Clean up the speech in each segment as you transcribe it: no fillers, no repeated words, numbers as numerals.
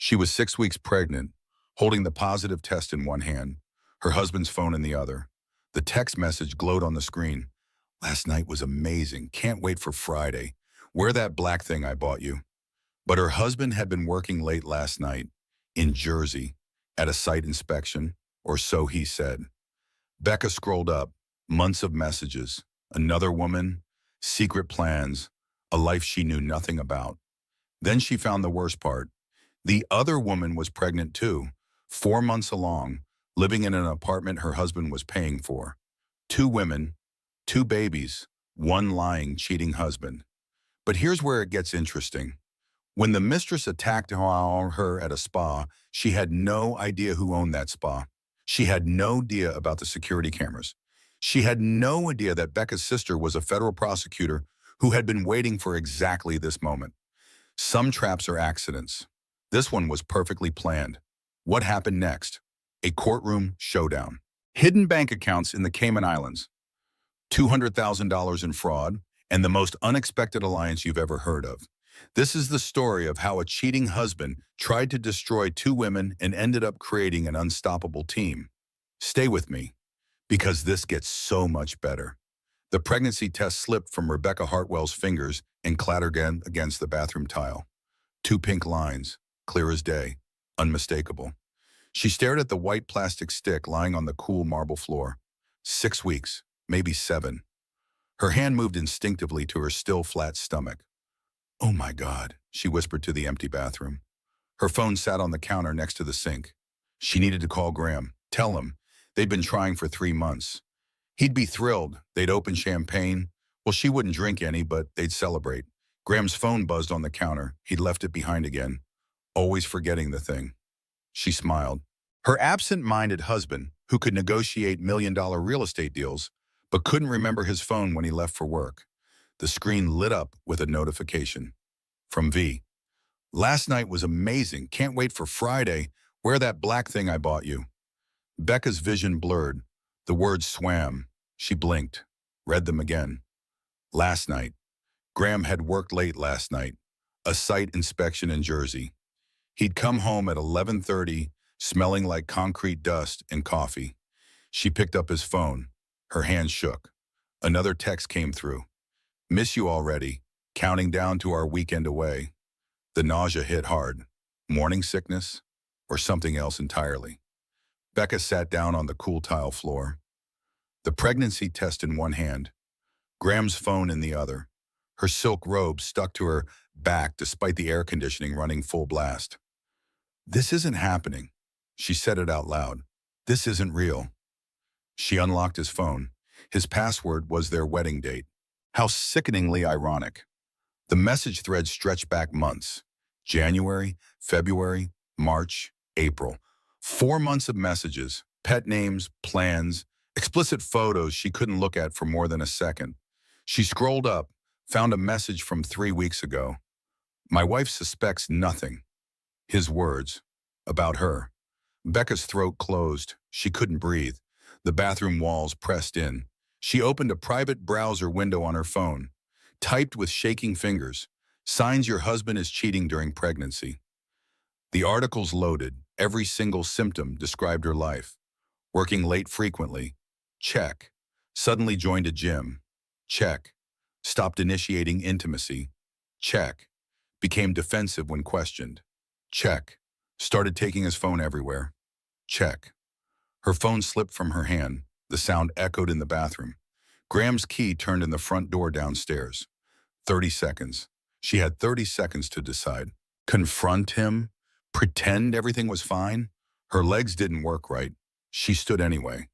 She was 6 weeks pregnant, holding the positive test in one hand, her husband's phone in the other. The text message glowed on the screen. "Last night was amazing. Can't wait for Friday. Wear that black thing I bought you." But her husband had been working late last night in Jersey at a site inspection, or so he said. Becca scrolled up, months of messages, another woman, secret plans, a life she knew nothing about. Then she found the worst part. The other woman was pregnant too, 4 months along, living in an apartment her husband was paying for. Two women, two babies, one lying, cheating husband. But here's where it gets interesting. When the mistress attacked her at a spa, she had no idea who owned that spa. She had no idea about the security cameras. She had no idea that Becca's sister was a federal prosecutor who had been waiting for exactly this moment. Some traps are accidents. This one was perfectly planned. What happened next? A courtroom showdown. Hidden bank accounts in the Cayman Islands. $200,000 in fraud, and the most unexpected alliance you've ever heard of. This is the story of how a cheating husband tried to destroy two women and ended up creating an unstoppable team. Stay with me, because this gets so much better. The pregnancy test slipped from Rebecca Hartwell's fingers and clattered against the bathroom tile. Two pink lines, clear as day, unmistakable. She stared at the white plastic stick lying on the cool marble floor. 6 weeks, maybe 7. Her hand moved instinctively to her still flat stomach. "Oh my God," she whispered to the empty bathroom. Her phone sat on the counter next to the sink. She needed to call Graham, tell him. They'd been trying for 3 months. He'd be thrilled. They'd open champagne. Well, she wouldn't drink any, but they'd celebrate. Graham's phone buzzed on the counter. He'd left it behind again, always forgetting the thing. She smiled. Her absent-minded husband, who could negotiate million-dollar real estate deals, but couldn't remember his phone when he left for work. The screen lit up with a notification. From V. "Last night was amazing. Can't wait for Friday. Wear that black thing I bought you." Becca's vision blurred. The words swam. She blinked, read them again. Last night. Graham had worked late last night. A site inspection in Jersey. He'd come home at 11:30, smelling like concrete dust and coffee. She picked up his phone. Her hand shook. Another text came through. "Miss you already. Counting down to our weekend away." The nausea hit hard. Morning sickness, or something else entirely. Becca sat down on the cool tile floor. The pregnancy test in one hand, Graham's phone in the other. Her silk robe stuck to her back despite the air conditioning running full blast. "This isn't happening." She said it out loud. "This isn't real." She unlocked his phone. His password was their wedding date. How sickeningly ironic. The message thread stretched back months. January, February, March, April. 4 months of messages, pet names, plans, explicit photos she couldn't look at for more than a second. She scrolled up, found a message from 3 weeks ago. "My wife suspects nothing." His words. About her. Becca's throat closed. She couldn't breathe. The bathroom walls pressed in. She opened a private browser window on her phone. Typed with shaking fingers. "Signs your husband is cheating during pregnancy." The articles loaded. Every single symptom described her life. Working late frequently. Check. Suddenly joined a gym. Check. Stopped initiating intimacy. Check. Became defensive when questioned. Check. Started taking his phone everywhere. Check. Her phone slipped from her hand. The sound echoed in the bathroom. Graham's key turned in the front door downstairs. 30 seconds. She had 30 seconds to decide. Confront him? Pretend everything was fine? Her legs didn't work right. She stood anyway.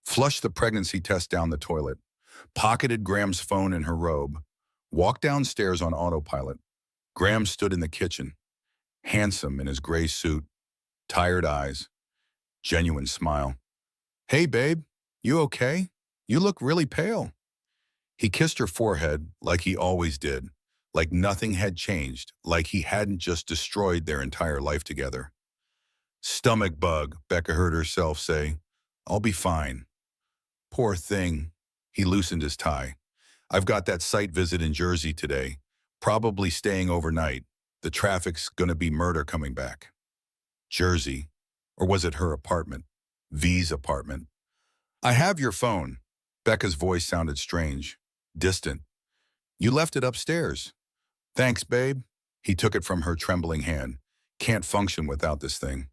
Flushed the pregnancy test down the toilet. Pocketed Graham's phone in her robe. Walked downstairs on autopilot. Graham stood in the kitchen. Handsome in his gray suit. Tired eyes. Genuine smile. "Hey, babe, you okay? You look really pale." He kissed her forehead like he always did, like nothing had changed, like he hadn't just destroyed their entire life together. "Stomach bug," Becca heard herself say. "I'll be fine." Poor thing. He loosened his tie. "I've got that site visit in Jersey today. Probably staying overnight. The traffic's gonna be murder coming back. Jersey. Or was it her apartment? V's apartment. I have your phone. Becca's voice sounded strange, distant. You left it upstairs. Thanks, babe. He took it from her trembling hand. Can't function without this thing.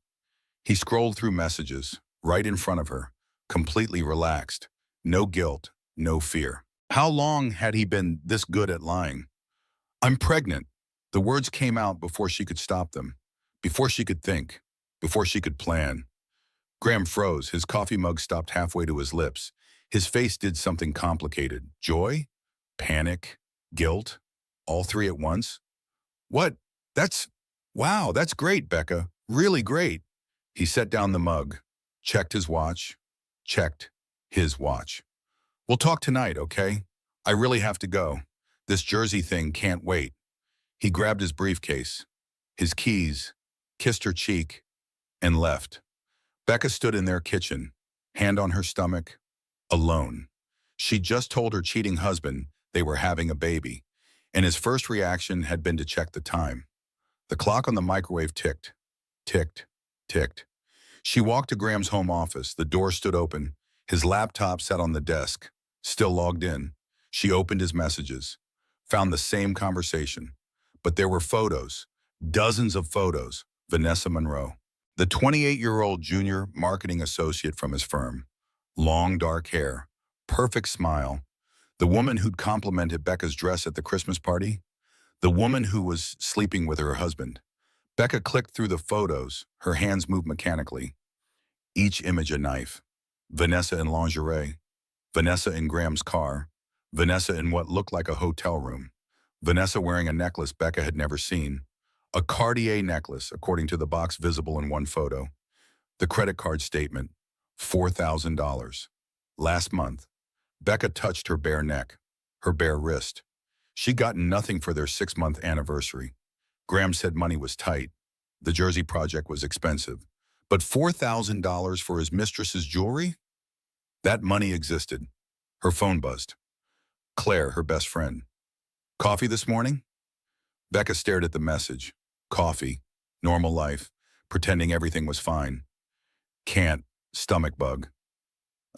He scrolled through messages, right in front of her, completely relaxed. No guilt, no fear. How long had he been this good at lying? I'm pregnant. The words came out before she could stop them, before she could think, before she could plan. Graham froze. His coffee mug stopped halfway to his lips. His face did something complicated. Joy? Panic? Guilt? All three at once? What? Wow, that's great, Becca. Really great. He set down the mug, checked his watch, checked his watch. We'll talk tonight, okay? I really have to go. This Jersey thing can't wait. He grabbed his briefcase, his keys, kissed her cheek, and left. Becca stood in their kitchen, hand on her stomach, alone. She just told her cheating husband they were having a baby, and his first reaction had been to check the time. The clock on the microwave ticked, ticked, ticked. She walked to Graham's home office. The door stood open. His laptop sat on the desk, still logged in. She opened his messages, found the same conversation. But there were photos, dozens of photos. Vanessa Monroe, the 28-year-old junior marketing associate from his firm. Long dark hair, perfect smile. The woman who'd complimented Becca's dress at the Christmas party. The woman who was sleeping with her husband. Becca clicked through the photos. Her hands moved mechanically. Each image a knife. Vanessa in lingerie. Vanessa in Graham's car. Vanessa in what looked like a hotel room. Vanessa wearing a necklace Becca had never seen. A Cartier necklace, according to the box visible in one photo. The credit card statement, $4,000. Last month, Becca touched her bare neck, her bare wrist. She'd gotten nothing for their 6-month anniversary. Graham said money was tight. The Jersey project was expensive. But $4,000 for his mistress's jewelry? That money existed. Her phone buzzed. Claire, her best friend. Coffee this morning? Becca stared at the message. Coffee. Normal life. Pretending everything was fine. Can't. Stomach bug.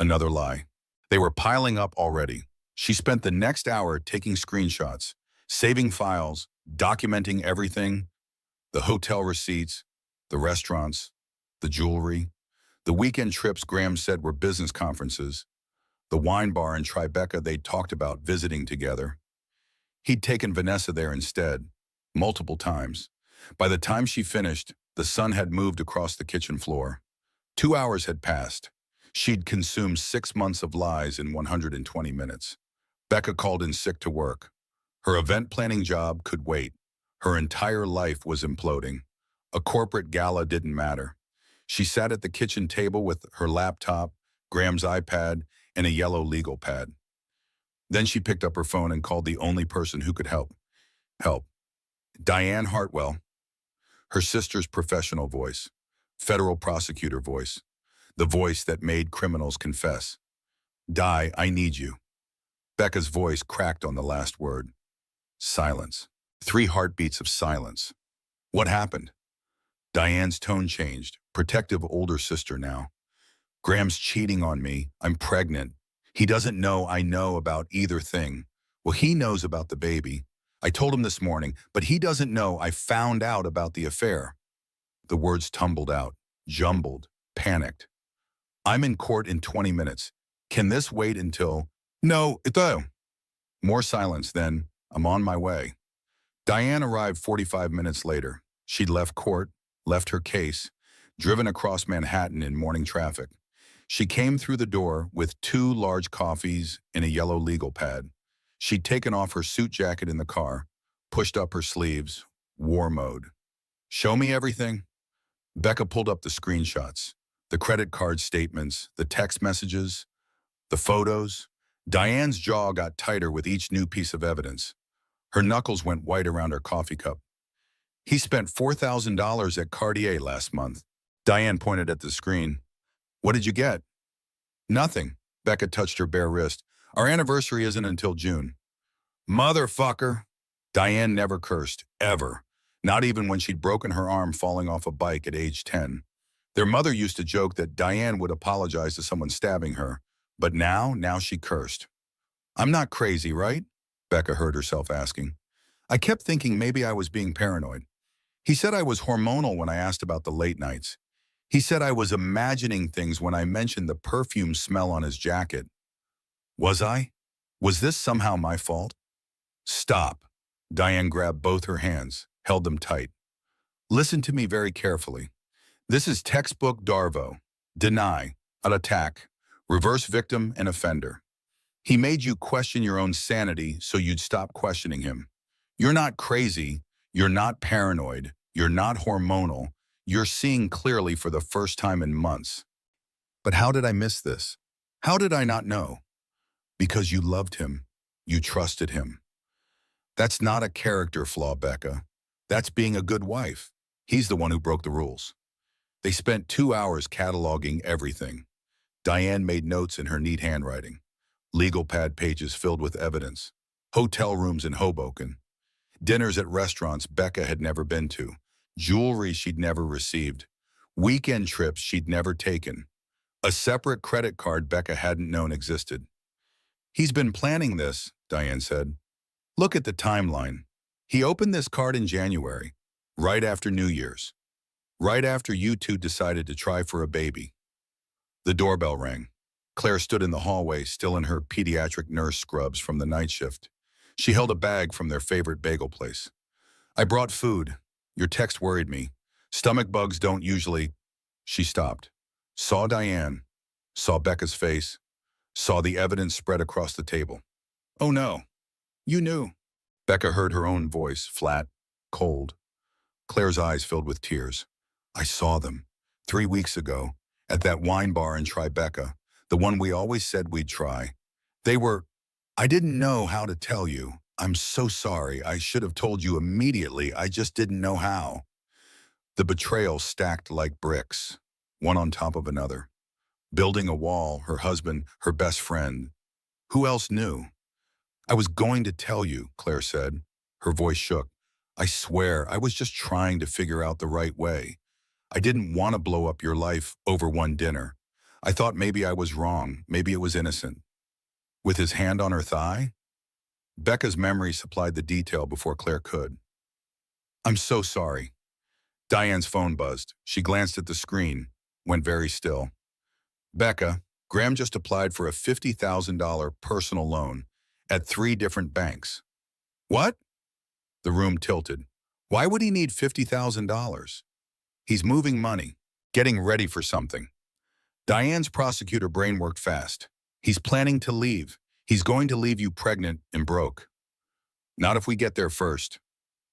Another lie. They were piling up already. She spent the next hour taking screenshots, saving files, documenting everything. The hotel receipts, the restaurants, the jewelry, the weekend trips Graham said were business conferences, the wine bar in Tribeca they'd talked about visiting together. He'd taken Vanessa there instead, multiple times. By the time she finished, the sun had moved across the kitchen floor. 2 hours had passed. She'd consumed 6 months of lies in 120 minutes. Becca called in sick to work. Her event planning job could wait. Her entire life was imploding. A corporate gala didn't matter. She sat at the kitchen table with her laptop, Graham's iPad, and a yellow legal pad. Then she picked up her phone and called the only person who could help. Diane Hartwell. Her sister's professional voice. Federal Prosecutor voice. The voice that made criminals confess. Di, I need you. Becca's voice cracked on the last word. Silence. 3 heartbeats of silence. What happened? Diane's tone changed. Protective older sister now. Graham's cheating on me. I'm pregnant. He doesn't know I know about either thing. Well, he knows about the baby. I told him this morning, but he doesn't know I found out about the affair. The words tumbled out, jumbled, panicked. I'm in court in 20 minutes. Can this wait until... No, ito. More silence then. I'm on my way. Diane arrived 45 minutes later. She'd left court, left her case, driven across Manhattan in morning traffic. She came through the door with 2 large coffees and a yellow legal pad. She'd taken off her suit jacket in the car, pushed up her sleeves, war mode. Show me everything? Becca pulled up the screenshots, the credit card statements, the text messages, the photos. Diane's jaw got tighter with each new piece of evidence. Her knuckles went white around her coffee cup. He spent $4,000 at Cartier last month. Diane pointed at the screen. What did you get? Nothing. Becca touched her bare wrist. Our anniversary isn't until June. Motherfucker. Diane never cursed, ever. Not even when she'd broken her arm falling off a bike at age 10. Their mother used to joke that Diane would apologize to someone stabbing her, but now she cursed. "I'm not crazy, right?" Becca heard herself asking. "I kept thinking maybe I was being paranoid. He said I was hormonal when I asked about the late nights. He said I was imagining things when I mentioned the perfume smell on his jacket. Was I? Was this somehow my fault?" "Stop." Diane grabbed both her hands, held them tight. "Listen to me very carefully. This is textbook Darvo. Deny, an attack, reverse victim and offender. He made you question your own sanity so you'd stop questioning him. You're not crazy. You're not paranoid. You're not hormonal. You're seeing clearly for the first time in months. But how did I miss this? How did I not know? Because you loved him. You trusted him. That's not a character flaw, Becca. That's being a good wife. He's the one who broke the rules." They spent 2 hours cataloging everything. Diane made notes in her neat handwriting. Legal pad pages filled with evidence. Hotel rooms in Hoboken. Dinners at restaurants Becca had never been to. Jewelry she'd never received. Weekend trips she'd never taken. A separate credit card Becca hadn't known existed. "He's been planning this," Diane said. "Look at the timeline. He opened this card in January, right after New Year's. Right after you two decided to try for a baby." The doorbell rang. Claire stood in the hallway, still in her pediatric nurse scrubs from the night shift. She held a bag from their favorite bagel place. "I brought food. Your text worried me. Stomach bugs don't usually—" She stopped. Saw Diane. Saw Becca's face. Saw the evidence spread across the table. "Oh no. You knew." Becca heard her own voice, flat, cold. Claire's eyes filled with tears. "I saw them 3 weeks ago at that wine bar in Tribeca, the one we always said we'd try. They were— I didn't know how to tell you. I'm so sorry. I should have told you immediately. I just didn't know how." The betrayal stacked like bricks, one on top of another. Building a wall, her husband, her best friend. Who else knew? "I was going to tell you," Claire said. Her voice shook. "I swear, I was just trying to figure out the right way. I didn't want to blow up your life over one dinner. I thought maybe I was wrong, maybe it was innocent." With his hand on her thigh? Becca's memory supplied the detail before Claire could. "I'm so sorry." Diane's phone buzzed. She glanced at the screen, went very still. "Becca, Graham just applied for a $50,000 personal loan at 3 different banks." "What?" The room tilted. "Why would he need $50,000? He's moving money, getting ready for something." Diane's prosecutor brain worked fast. "He's planning to leave. He's going to leave you pregnant and broke." "Not if we get there first."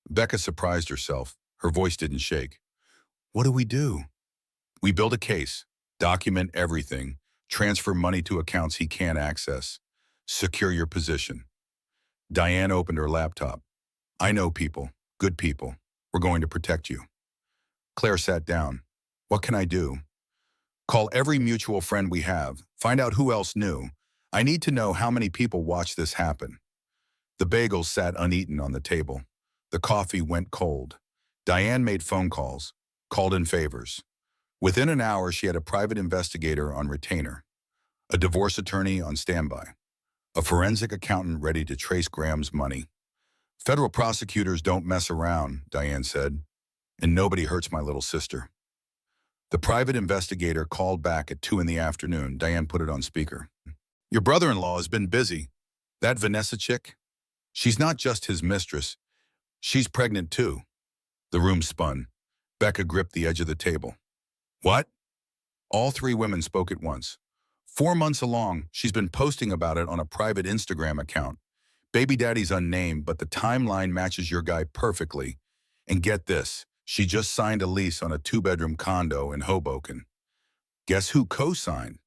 Becca surprised herself. Her voice didn't shake. "What do we do?" "We build a case, document everything, transfer money to accounts he can't access, secure your position." Diane opened her laptop. "I know people, good people. We're going to protect you." Claire sat down. "What can I do?" "Call every mutual friend we have. Find out who else knew. I need to know how many people watched this happen." The bagels sat uneaten on the table. The coffee went cold. Diane made phone calls, called in favors. Within an hour, she had a private investigator on retainer, a divorce attorney on standby, a forensic accountant ready to trace Graham's money. "Federal prosecutors don't mess around," Diane said, "and nobody hurts my little sister." The private investigator called back at 2 in the afternoon. Diane put it on speaker. "Your brother-in-law has been busy. That Vanessa chick? She's not just his mistress. She's pregnant too." The room spun. Becca gripped the edge of the table. "What?" All 3 women spoke at once. 4 months along, she's been posting about it on a private Instagram account. Baby daddy's unnamed, but the timeline matches your guy perfectly. And get this, she just signed a lease on a 2-bedroom condo in Hoboken. Guess who co-signed?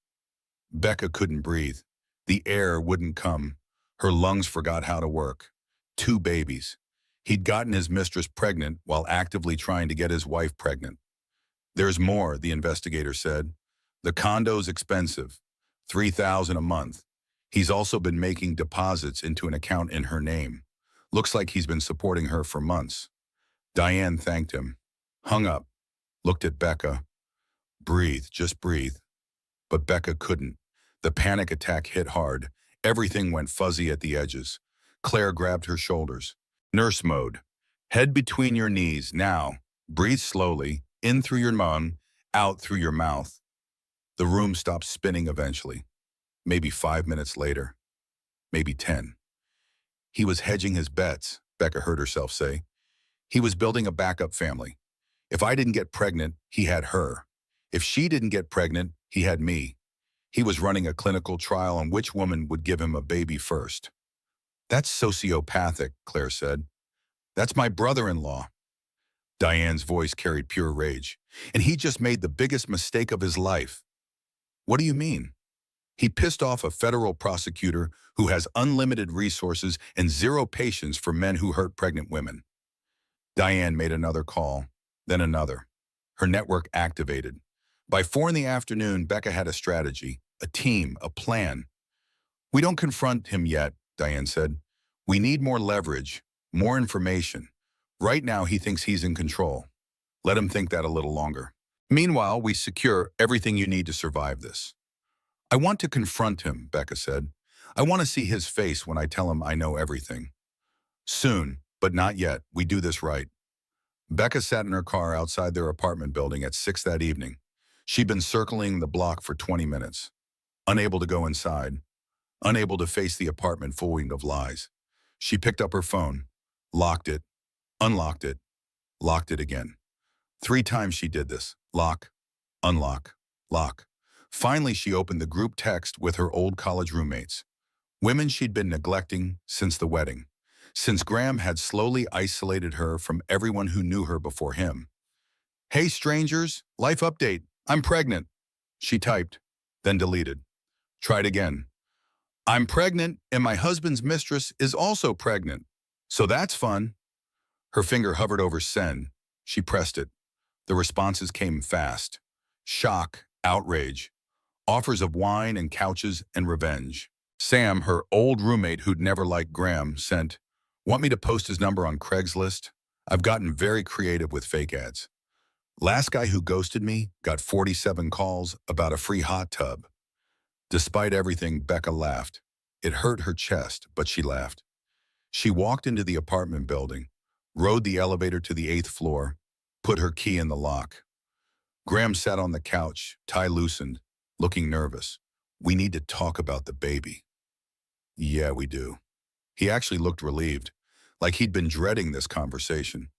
Becca couldn't breathe. The air wouldn't come. Her lungs forgot how to work. 2 babies. He'd gotten his mistress pregnant while actively trying to get his wife pregnant. "There's more," the investigator said. "The condo's expensive, $3,000 a month. He's also been making deposits into an account in her name. Looks like he's been supporting her for months." Diane thanked him, hung up, looked at Becca. Breathe, just breathe. But Becca couldn't. The panic attack hit hard. Everything went fuzzy at the edges. Claire grabbed her shoulders. Nurse mode. Head between your knees, now. Breathe slowly, in through your lung, out through your mouth. The room stopped spinning eventually. Maybe 5 minutes later. Maybe 10. He was hedging his bets, Becca heard herself say. He was building a backup family. If I didn't get pregnant, he had her. If she didn't get pregnant, he had me. He was running a clinical trial on which woman would give him a baby first. That's sociopathic, Claire said. That's my brother-in-law. Diane's voice carried pure rage. And he just made the biggest mistake of his life. What do you mean? He pissed off a federal prosecutor who has unlimited resources and zero patience for men who hurt pregnant women. Diane made another call, then another. Her network activated. By 4 in the afternoon, Becca had a strategy, a team, a plan. We don't confront him yet, Diane said. We need more leverage, more information. Right now, he thinks he's in control. Let him think that a little longer. Meanwhile, we secure everything you need to survive this. I want to confront him, Becca said. I want to see his face when I tell him I know everything. Soon, but not yet. We do this right. Becca sat in her car outside their apartment building at 6 that evening. She'd been circling the block for 20 minutes, unable to go inside, unable to face the apartment full of lies. She picked up her phone, locked it, unlocked it, locked it again. 3 times she did this. Lock, unlock, lock. Finally, she opened the group text with her old college roommates, women she'd been neglecting since the wedding, since Graham had slowly isolated her from everyone who knew her before him. Hey, strangers, life update. I'm pregnant. She typed, then deleted. Tried again. I'm pregnant, and my husband's mistress is also pregnant. So that's fun. Her finger hovered over send. She pressed it. The responses came fast. Shock, outrage, offers of wine and couches and revenge. Sam, her old roommate who'd never liked Graham, sent, Want me to post his number on Craigslist? I've gotten very creative with fake ads. Last guy who ghosted me got 47 calls about a free hot tub. Despite everything, Becca laughed. It hurt her chest, but she laughed. She walked into the apartment building, rode the elevator to the 8th floor, put her key in the lock. Graham sat on the couch, tie loosened, looking nervous. We need to talk about the baby. Yeah, we do. He actually looked relieved, like he'd been dreading this conversation.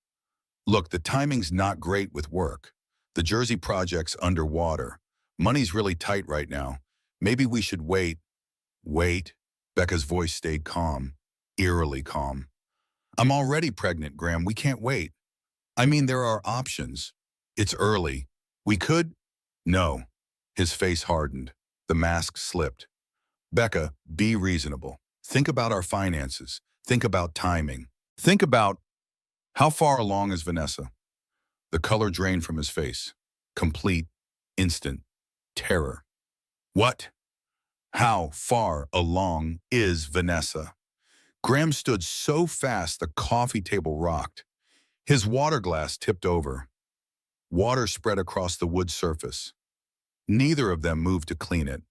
Look, the timing's not great with work. The Jersey project's underwater. Money's really tight right now. Maybe we should wait. Wait. Becca's voice stayed calm, eerily calm. I'm already pregnant, Graham. We can't wait. I mean, there are options. It's early. We could? No. His face hardened. The mask slipped. Becca, be reasonable. Think about our finances. Think about timing. Think about how far along is Vanessa? The color drained from his face. Complete, instant terror. What? How far along is Vanessa? Graham stood so fast the coffee table rocked. His water glass tipped over. Water spread across the wood surface. Neither of them moved to clean it.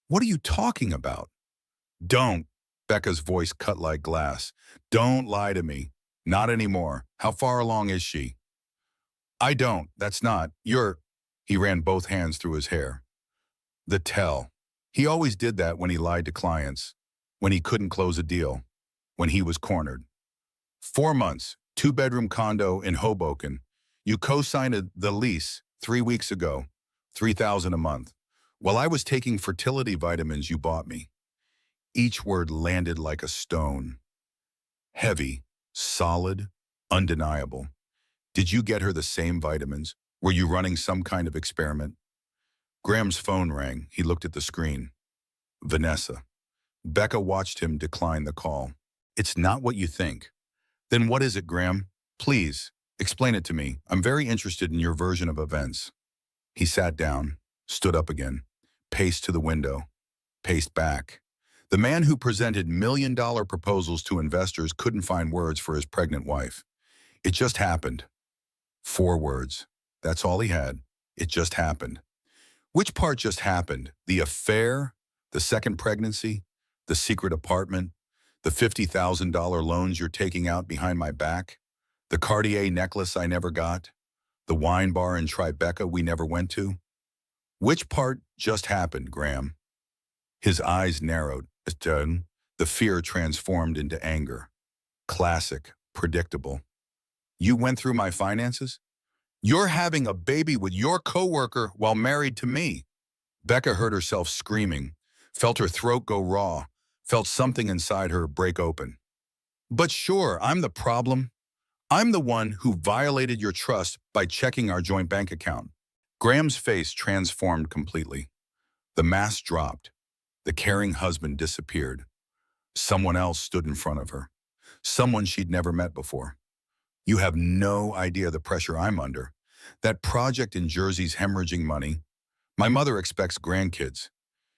What are you talking about? Don't. Becca's voice cut like glass. Don't lie to me. Not anymore. How far along is she? I don't. That's not. You're. He ran both hands through his hair. The tell. He always did that when he lied to clients, when he couldn't close a deal, when he was cornered. 4 months, 2-bedroom condo in Hoboken. You co-signed the lease 3 weeks ago, $3,000 a month. While I was taking fertility vitamins you bought me. Each word landed like a stone. Heavy, solid, undeniable. Did you get her the same vitamins? Were you running some kind of experiment? Graham's phone rang. He looked at the screen. Vanessa. Becca watched him decline the call. It's not what you think. Then what is it, Graham? Please, explain it to me. I'm very interested in your version of events. He sat down, stood up again, paced to the window, paced back. The man who presented million-dollar proposals to investors couldn't find words for his pregnant wife. It just happened. 4 words. That's all he had. It just happened. Which part just happened? The affair? The second pregnancy? The secret apartment? The $50,000 loans you're taking out behind my back? The Cartier necklace I never got? The wine bar in Tribeca we never went to? Which part just happened, Graham? His eyes narrowed. The fear transformed into anger. Classic, predictable. You went through my finances? You're having a baby with your coworker while married to me. Becca heard herself screaming, felt her throat go raw, felt something inside her break open. But sure, I'm the problem. I'm the one who violated your trust by checking our joint bank account. Graham's face transformed completely. The mask dropped. The caring husband disappeared. Someone else stood in front of her. Someone she'd never met before. You have no idea the pressure I'm under. That project in Jersey's hemorrhaging money. My mother expects grandkids.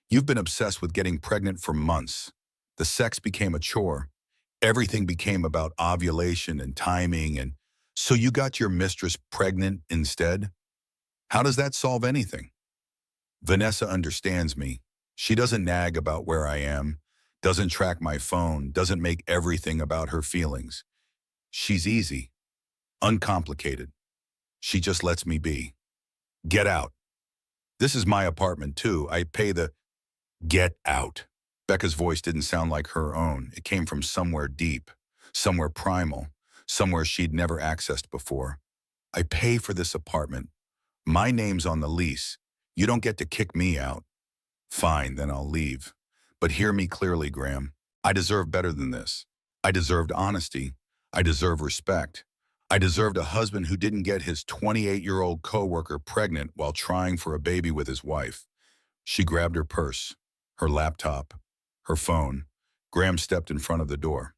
You've been obsessed with getting pregnant for months. The sex became a chore. Everything became about ovulation and timing, and so you got your mistress pregnant instead? How does that solve anything? Vanessa understands me. She doesn't nag about where I am, doesn't track my phone, doesn't make everything about her feelings. She's easy, uncomplicated. She just lets me be. Get out. This is my apartment too. I pay the... Get out. Becca's voice didn't sound like her own. It came from somewhere deep, somewhere primal, somewhere she'd never accessed before. I pay for this apartment. My name's on the lease. You don't get to kick me out. Fine, then I'll leave. But hear me clearly, Graham. I deserve better than this. I deserved honesty. I deserve respect. I deserved a husband who didn't get his 28-year-old coworker pregnant while trying for a baby with his wife. She grabbed her purse, her laptop, her phone. Graham stepped in front of the door.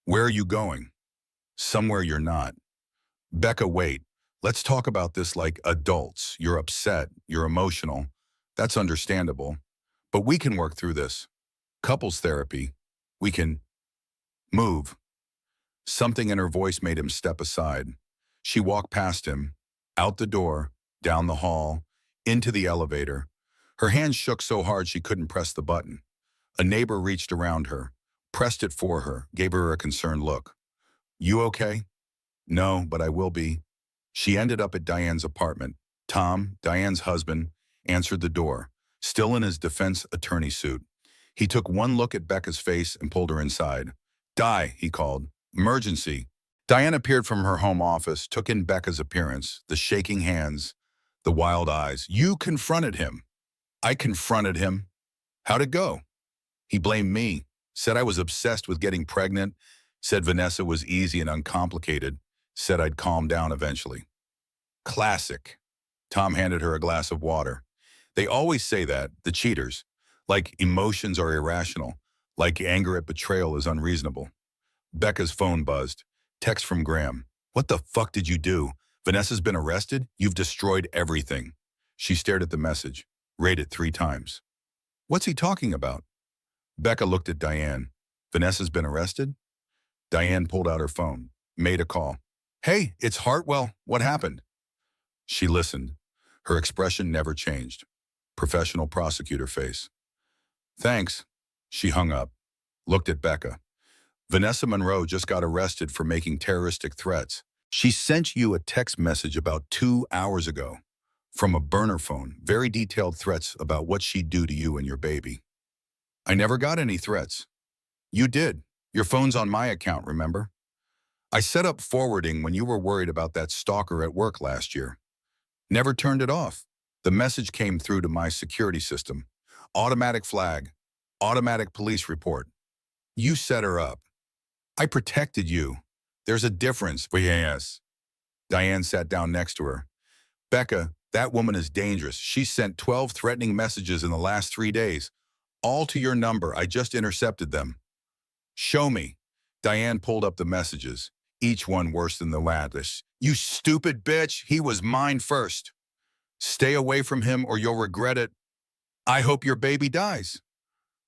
Where are you going? Somewhere you're not. Becca, wait. Let's talk about this like adults. You're upset. You're emotional. That's understandable. But we can work through this. Couples therapy. We can move. Something in her voice made him step aside. She walked past him, out the door, down the hall, into the elevator. Her hands shook so hard she couldn't press the button. A neighbor reached around her, pressed it for her, gave her a concerned look. You okay? No, but I will be. She ended up at Diane's apartment. Tom, Diane's husband, answered the door, still in his defense attorney suit. He took one look at Becca's face and pulled her inside. Di, he called. Emergency. Diane appeared from her home office, took in Becca's appearance, the shaking hands, the wild eyes. You confronted him. I confronted him. How'd it go? He blamed me, said I was obsessed with getting pregnant, said Vanessa was easy and uncomplicated, said I'd calm down eventually. Classic. Tom handed her a glass of water. They always say that, the cheaters, like emotions are irrational, like anger at betrayal is unreasonable. Becca's phone buzzed. Text from Graham. What the fuck did you do? Vanessa's been arrested? You've destroyed everything. She stared at the message, read it 3 times. What's he talking about? Becca looked at Diane. Vanessa's been arrested? Diane pulled out her phone, made a call. Hey, it's Hartwell. What happened? She listened. Her expression never changed. Professional prosecutor face. Thanks. She hung up, looked at Becca. Vanessa Monroe just got arrested for making terroristic threats. She sent you a text message about 2 hours ago from a burner phone, very detailed threats about what she'd do to you and your baby. I never got any threats. You did. Your phone's on my account, remember? I set up forwarding when you were worried about that stalker at work last year. Never turned it off. The message came through to my security system. Automatic flag. Automatic police report. You set her up. I protected you. There's a difference. Yes. Diane sat down next to her. Becca, that woman is dangerous. She sent 12 threatening messages in the last 3 days. All to your number. I just intercepted them. Show me. Diane pulled up the messages, each one worse than the last. You stupid bitch. He was mine first. Stay away from him or you'll regret it. I hope your baby dies.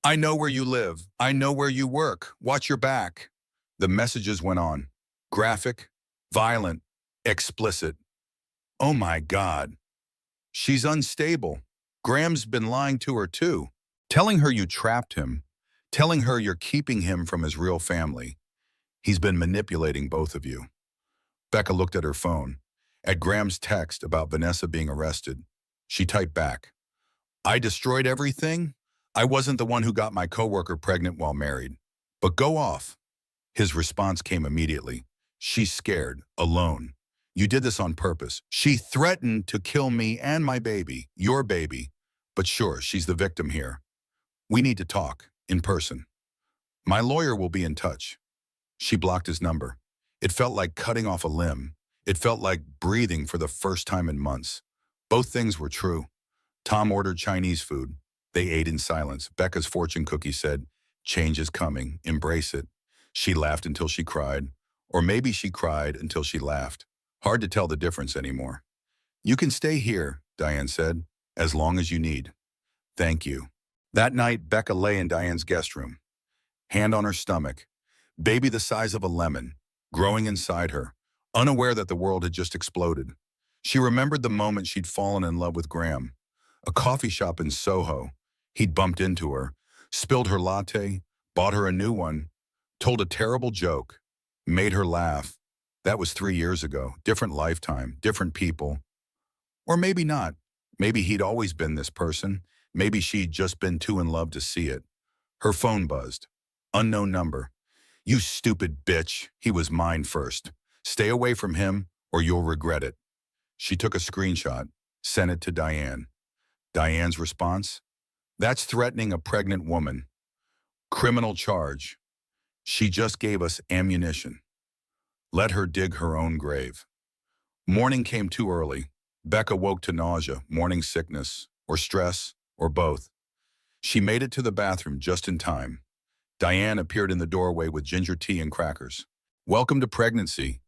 I know where you live. I know where you work. Watch your back. The messages went on. Graphic, Violent, explicit. Oh my God. She's unstable. Graham's been lying to her too. Telling her you trapped him. Telling her you're keeping him from his real family. He's been manipulating both of you. Becca looked at her phone. At Graham's text about Vanessa being arrested, she typed back, I destroyed everything? I wasn't the one who got my coworker pregnant while married. But go off. His response came immediately. She's scared, alone. You did this on purpose. She threatened to kill me and my baby, your baby. But sure, she's the victim here. We need to talk, in person. My lawyer will be in touch. She blocked his number. It felt like cutting off a limb. It felt like breathing for the first time in months. Both things were true. Tom ordered Chinese food. They ate in silence. Becca's fortune cookie said, change is coming, embrace it. She laughed until she cried. Or maybe she cried until she laughed. Hard to tell the difference anymore. You can stay here, Diane said, as long as you need. Thank you. That night, Becca lay in Diane's guest room. Hand on her stomach. Baby the size of a lemon, growing inside her, unaware that the world had just exploded. She remembered the moment she'd fallen in love with Graham. A coffee shop in Soho. He'd bumped into her, spilled her latte, bought her a new one, told a terrible joke, made her laugh. That was 3 years ago. Different lifetime, different people. Or maybe not. Maybe he'd always been this person. Maybe she'd just been too in love to see it. Her phone buzzed. Unknown number. You stupid bitch. He was mine first. Stay away from him or you'll regret it. She took a screenshot, sent it to Diane. Diane's response? That's threatening a pregnant woman. Criminal charge. She just gave us ammunition. Let her dig her own grave. Morning came too early. Becca woke to nausea, morning sickness, or stress, or both. She made it to the bathroom just in time. Diane appeared in the doorway with ginger tea and crackers. Welcome to pregnancy.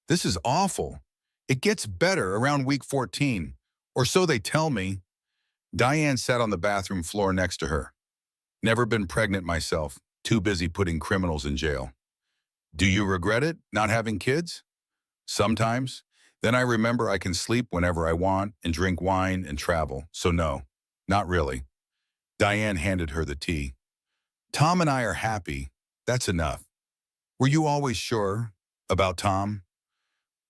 This is awful. It gets better around week 14, or so they tell me. Diane sat on the bathroom floor next to her. Never been pregnant myself, too busy putting criminals in jail. Do you regret it, not having kids? Sometimes. Then I remember I can sleep whenever I want and drink wine and travel, so no, not really. Diane handed her the tea. Tom and I are happy. That's enough. Were you always sure about Tom?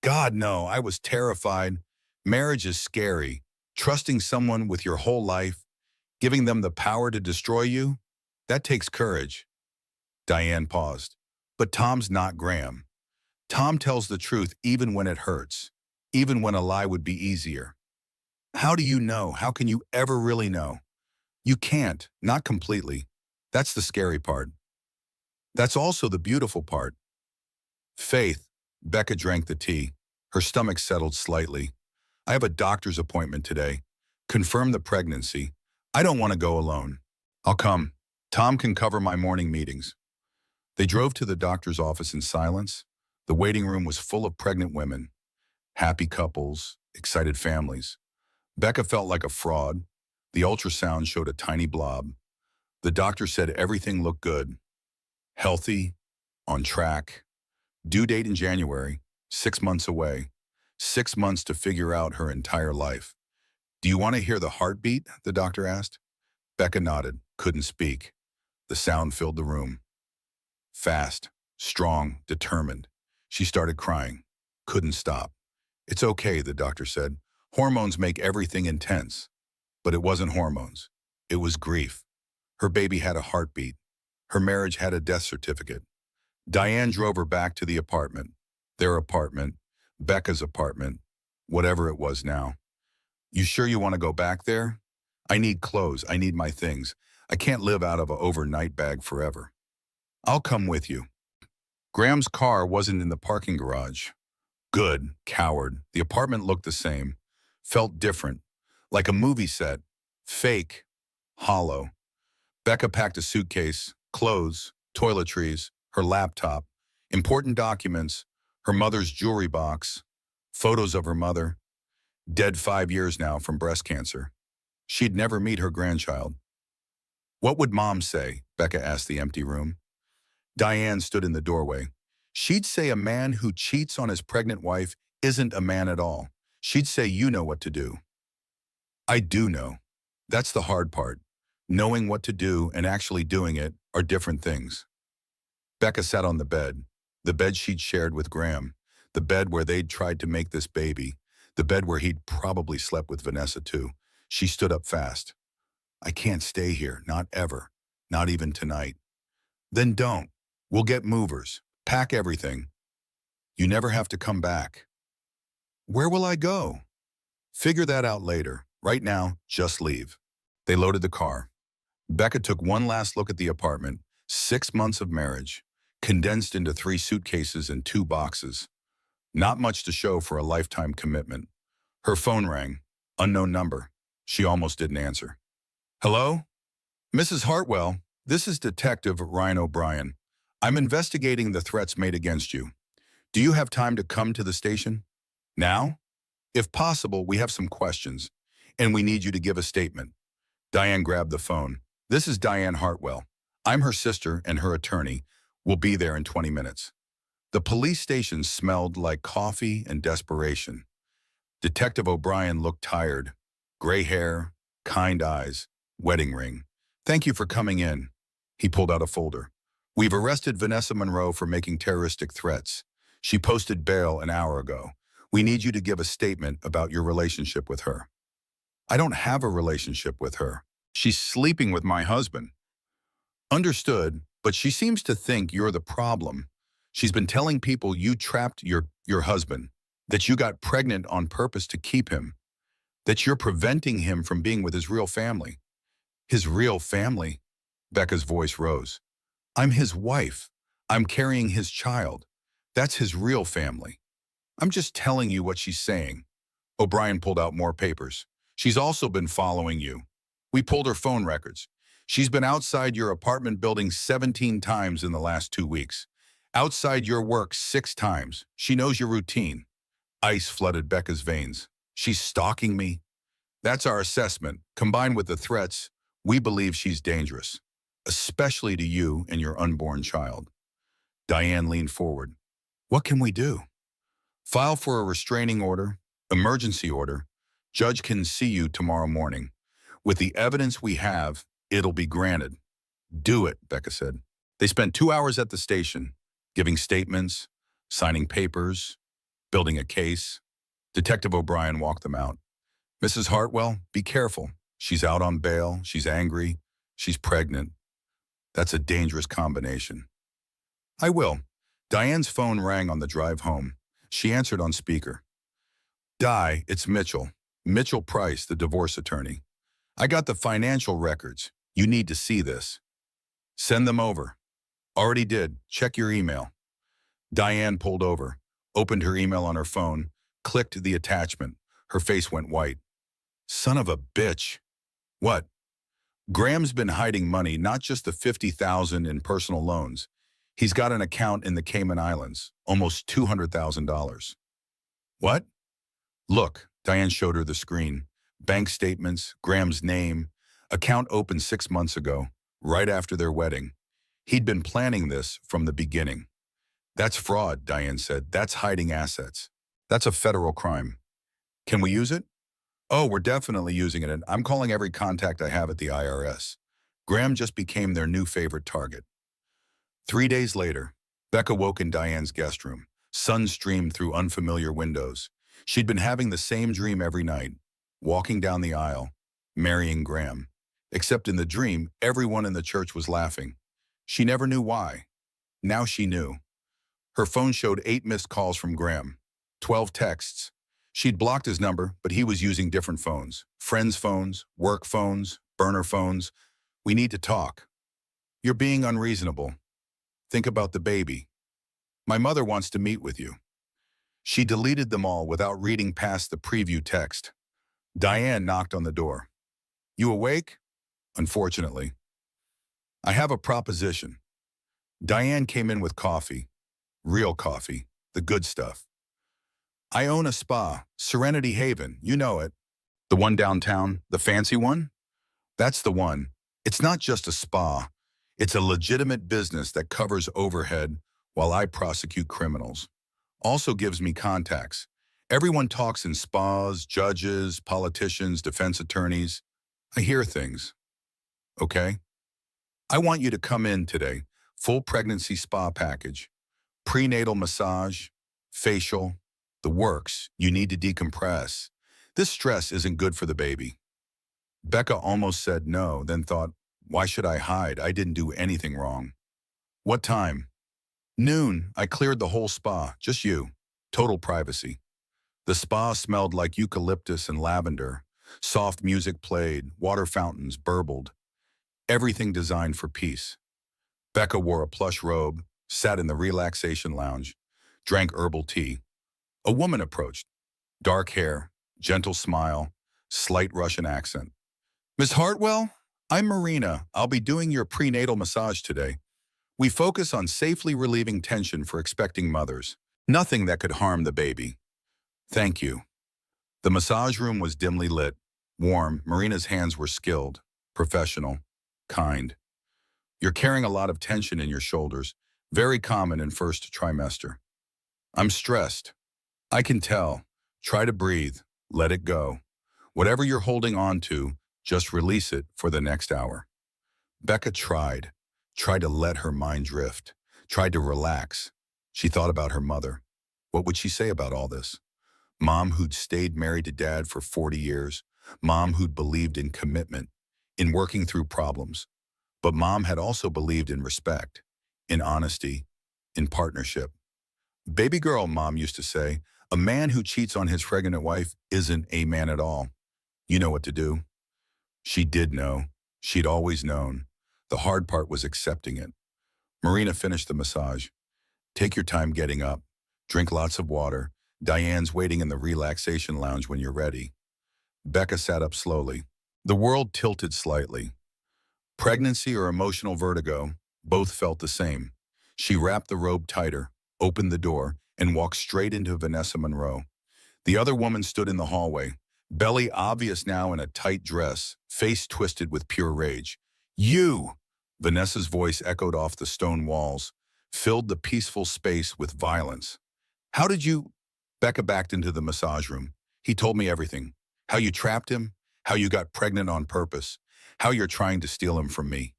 God, no, I was terrified. Marriage is scary. Trusting someone with your whole life, giving them the power to destroy you, that takes courage. Diane paused. But Tom's not Graham. Tom tells the truth even when it hurts, even when a lie would be easier. How do you know? How can you ever really know? You can't, not completely. That's the scary part. That's also the beautiful part. Faith. Becca drank the tea. Her stomach settled slightly. I have a doctor's appointment today. Confirm the pregnancy. I don't want to go alone. I'll come. Tom can cover my morning meetings. They drove to the doctor's office in silence. The waiting room was full of pregnant women. Happy couples, excited families. Becca felt like a fraud. The ultrasound showed a tiny blob. The doctor said everything looked good. Healthy, on track. Due date in January, 6 months away. 6 months to figure out her entire life. Do you want to hear the heartbeat? The doctor asked. Becca nodded, couldn't speak. The sound filled the room. Fast, strong, determined. She started crying. Couldn't stop. It's okay, the doctor said. Hormones make everything intense. But it wasn't hormones. It was grief. Her baby had a heartbeat. Her marriage had a death certificate. Diane drove her back to the apartment. Their apartment. Becca's apartment. Whatever it was now. You sure you want to go back there? I need clothes. I need my things. I can't live out of an overnight bag forever. I'll come with you. Graham's car wasn't in the parking garage. Good, coward. The apartment looked the same. Felt different. Like a movie set. Fake. Hollow. Becca packed a suitcase, clothes, toiletries, her laptop, important documents, her mother's jewelry box, photos of her mother, dead 5 years now from breast cancer. She'd never meet her grandchild. What would Mom say? Becca asked the empty room. Diane stood in the doorway. She'd say a man who cheats on his pregnant wife isn't a man at all. She'd say you know what to do. I do know. That's the hard part. Knowing what to do and actually doing it are different things. Becca sat on the bed she'd shared with Graham, the bed where they'd tried to make this baby, the bed where he'd probably slept with Vanessa too. She stood up fast. I can't stay here, not ever, not even tonight. Then don't. We'll get movers. Pack everything. You never have to come back. Where will I go? Figure that out later. Right now, just leave. They loaded the car. Becca took one last look at the apartment, 6 months of marriage, condensed into 3 suitcases and 2 boxes. Not much to show for a lifetime commitment. Her phone rang. Unknown number. She almost didn't answer. Hello? Mrs. Hartwell, this is Detective Ryan O'Brien. I'm investigating the threats made against you. Do you have time to come to the station? Now? If possible, we have some questions, and we need you to give a statement. Diane grabbed the phone. This is Diane Hartwell. I'm her sister and her attorney. We'll be there in 20 minutes. The police station smelled like coffee and desperation. Detective O'Brien looked tired. Gray hair, kind eyes, wedding ring. Thank you for coming in. He pulled out a folder. We've arrested Vanessa Monroe for making terroristic threats. She posted bail an hour ago. We need you to give a statement about your relationship with her. I don't have a relationship with her. She's sleeping with my husband. Understood, but she seems to think you're the problem. She's been telling people you trapped your husband, that you got pregnant on purpose to keep him, that you're preventing him from being with his real family. His real family? Becca's voice rose. I'm his wife. I'm carrying his child. That's his real family. I'm just telling you what she's saying. O'Brien pulled out more papers. She's also been following you. We pulled her phone records. She's been outside your apartment building 17 times in the last 2 weeks. Outside your work 6 times. She knows your routine. Ice flooded Becca's veins. She's stalking me. That's our assessment. Combined with the threats, we believe she's dangerous, especially to you and your unborn child. Diane leaned forward. What can we do? File for a restraining order, emergency order. Judge can see you tomorrow morning. With the evidence we have, it'll be granted. Do it, Becca said. They spent 2 hours at the station, giving statements, signing papers, building a case. Detective O'Brien walked them out. Mrs. Hartwell, be careful. She's out on bail. She's angry. She's pregnant. That's a dangerous combination. I will. Diane's phone rang on the drive home. She answered on speaker. Di, it's Mitchell. Mitchell Price, the divorce attorney. I got the financial records. You need to see this. Send them over. Already did. Check your email. Diane pulled over, opened her email on her phone, clicked the attachment. Her face went white. Son of a bitch. What? Graham's been hiding money, not just the $50,000 in personal loans. He's got an account in the Cayman Islands, almost $200,000. What? Look, Diane showed her the screen. Bank statements, Graham's name. Account opened 6 months ago, right after their wedding. He'd been planning this from the beginning. That's fraud, Diane said. That's hiding assets. That's a federal crime. Can we use it? Oh, we're definitely using it, and I'm calling every contact I have at the IRS. Graham just became their new favorite target. 3 days later, Becca woke in Diane's guest room. Sun streamed through unfamiliar windows. She'd been having the same dream every night, walking down the aisle, marrying Graham. Except in the dream, everyone in the church was laughing. She never knew why. Now she knew. Her phone showed 8 missed calls from Graham, 12 texts. She'd blocked his number, but he was using different phones. Friends' phones, work phones, burner phones. We need to talk. You're being unreasonable. Think about the baby. My mother wants to meet with you. She deleted them all without reading past the preview text. Diane knocked on the door. You awake? Unfortunately. I have a proposition. Diane came in with coffee. Real coffee. The good stuff. I own a spa, Serenity Haven, you know it. The one downtown, the fancy one? That's the one. It's not just a spa. It's a legitimate business that covers overhead, while I prosecute criminals. Also gives me contacts. Everyone talks in spas, judges, politicians, defense attorneys. I hear things, okay? I want you to come in today. Full pregnancy spa package, prenatal massage, facial, the works. You need to decompress. This stress isn't good for the baby. Becca almost said no, then thought, why should I hide? I didn't do anything wrong. What time? Noon. I cleared the whole spa, just you. Total privacy. The spa smelled like eucalyptus and lavender. Soft music played, water fountains burbled. Everything designed for peace. Becca wore a plush robe, sat in the relaxation lounge, drank herbal tea. A woman approached. Dark hair, gentle smile, slight Russian accent. Miss Hartwell, I'm Marina. I'll be doing your prenatal massage today. We focus on safely relieving tension for expecting mothers. Nothing that could harm the baby. Thank you. The massage room was dimly lit, warm. Marina's hands were skilled, professional, kind. You're carrying a lot of tension in your shoulders, very common in first trimester. I'm stressed. I can tell. Try to breathe. Let it go. Whatever you're holding on to, just release it for the next hour. Becca tried to let her mind drift, tried to relax. She thought about her mother. What would she say about all this? Mom who'd stayed married to dad for 40 years. Mom who'd believed in commitment, in working through problems. But mom had also believed in respect, in honesty, in partnership. Baby girl, mom used to say, a man who cheats on his pregnant wife isn't a man at all. You know what to do. She did know. She'd always known. The hard part was accepting it. Marina finished the massage. Take your time getting up. Drink lots of water. Diane's waiting in the relaxation lounge when you're ready. Becca sat up slowly. The world tilted slightly. Pregnancy or emotional vertigo, both felt the same. She wrapped the robe tighter, opened the door, and walked straight into Vanessa Monroe. The other woman stood in the hallway, belly obvious now in a tight dress, face twisted with pure rage. You! Vanessa's voice echoed off the stone walls, filled the peaceful space with violence. How did you... Becca backed into the massage room. He told me everything. How you trapped him, how you got pregnant on purpose, how you're trying to steal him from me.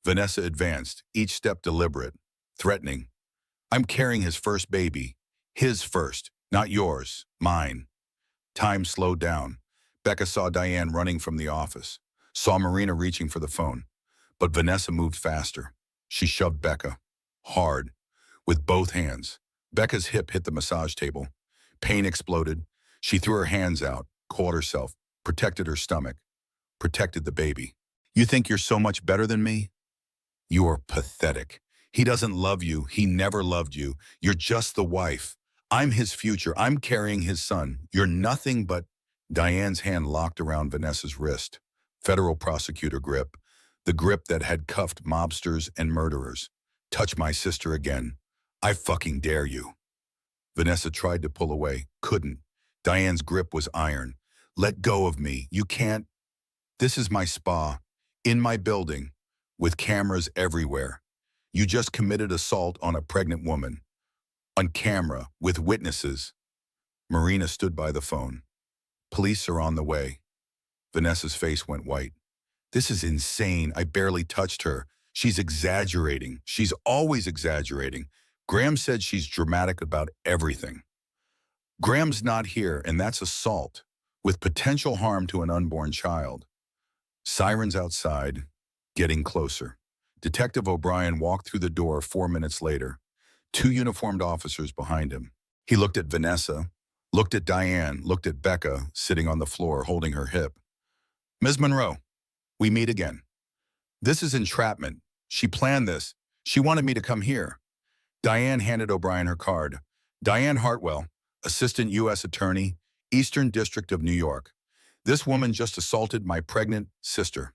Vanessa advanced, each step deliberate, threatening. I'm carrying his first baby. His first, not yours, mine. Time slowed down. Becca saw Diane running from the office, saw Marina reaching for the phone. But Vanessa moved faster. She shoved Becca, hard, with both hands. Becca's hip hit the massage table. Pain exploded. She threw her hands out, caught herself, protected her stomach, protected the baby. You think you're so much better than me? You are pathetic. He doesn't love you. He never loved you. You're just the wife. I'm his future. I'm carrying his son. You're nothing but... Diane's hand locked around Vanessa's wrist. Federal Prosecutor grip. The grip that had cuffed mobsters and murderers. Touch my sister again. I fucking dare you. Vanessa tried to pull away. Couldn't. Diane's grip was iron. Let go of me. You can't... This is my spa. In my building. With cameras everywhere. You just committed assault on a pregnant woman. On camera, with witnesses. Marina stood by the phone. Police are on the way. Vanessa's face went white. This is insane. I barely touched her. She's exaggerating. She's always exaggerating. Graham said she's dramatic about everything. Graham's not here, and that's assault, with potential harm to an unborn child. Sirens outside, getting closer. Detective O'Brien walked through the door 4 minutes later. 2 uniformed officers behind him. He looked at Vanessa, looked at Diane, looked at Becca, sitting on the floor holding her hip. Ms. Monroe, we meet again. This is entrapment. She planned this. She wanted me to come here. Diane handed O'Brien her card. Diane Hartwell, Assistant U.S. Attorney, Eastern District of New York. This woman just assaulted my pregnant sister.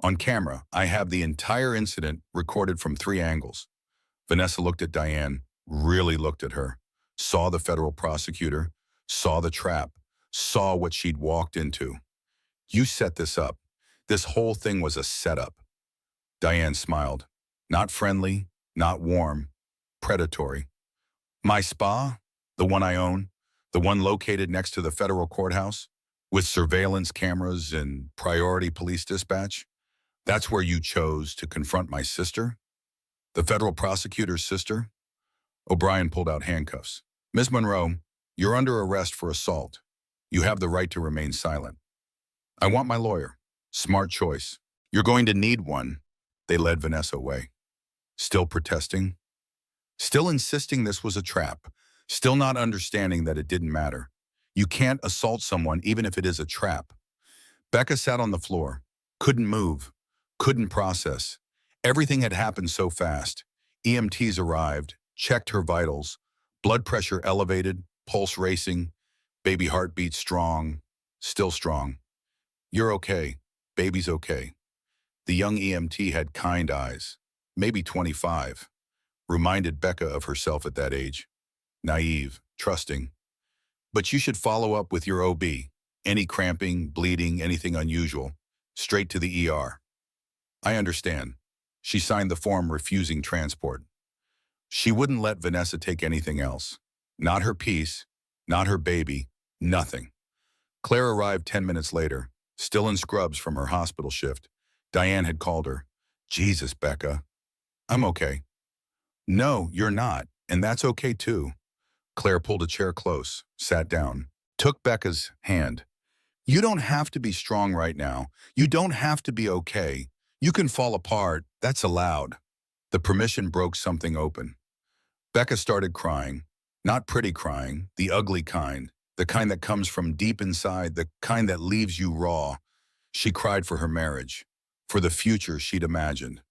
On camera, I have the entire incident recorded from 3 angles. Vanessa looked at Diane, really looked at her, saw the federal prosecutor, saw the trap, saw what she'd walked into. You set this up. This whole thing was a setup. Diane smiled. Not friendly, not warm, predatory. My spa, the one I own, the one located next to the federal courthouse, with surveillance cameras and priority police dispatch, that's where you chose to confront my sister, the federal prosecutor's sister. O'Brien pulled out handcuffs. Ms. Monroe, you're under arrest for assault. You have the right to remain silent. I want my lawyer. Smart choice. You're going to need one. They led Vanessa away. Still protesting? Still insisting this was a trap. Still not understanding that it didn't matter. You can't assault someone even if it is a trap. Becca sat on the floor. Couldn't move. Couldn't process. Everything had happened so fast. EMTs arrived, checked her vitals. Blood pressure elevated, pulse racing, baby heartbeat strong, still strong. You're okay. Baby's okay. The young EMT had kind eyes, maybe 25. Reminded Becca of herself at that age. Naive, trusting. But you should follow up with your OB. Any cramping, bleeding, anything unusual. Straight to the ER. I understand. She signed the form refusing transport. She wouldn't let Vanessa take anything else. Not her piece, not her baby, nothing. Claire arrived 10 minutes later, still in scrubs from her hospital shift. Diane had called her. Jesus, Becca. I'm okay. No, you're not, and that's okay too. Claire pulled a chair close, sat down, took Becca's hand. You don't have to be strong right now. You don't have to be okay. You can fall apart. That's allowed. The permission broke something open. Becca started crying. Not pretty crying, the ugly kind, the kind that comes from deep inside, the kind that leaves you raw. She cried for her marriage, for the future she'd imagined,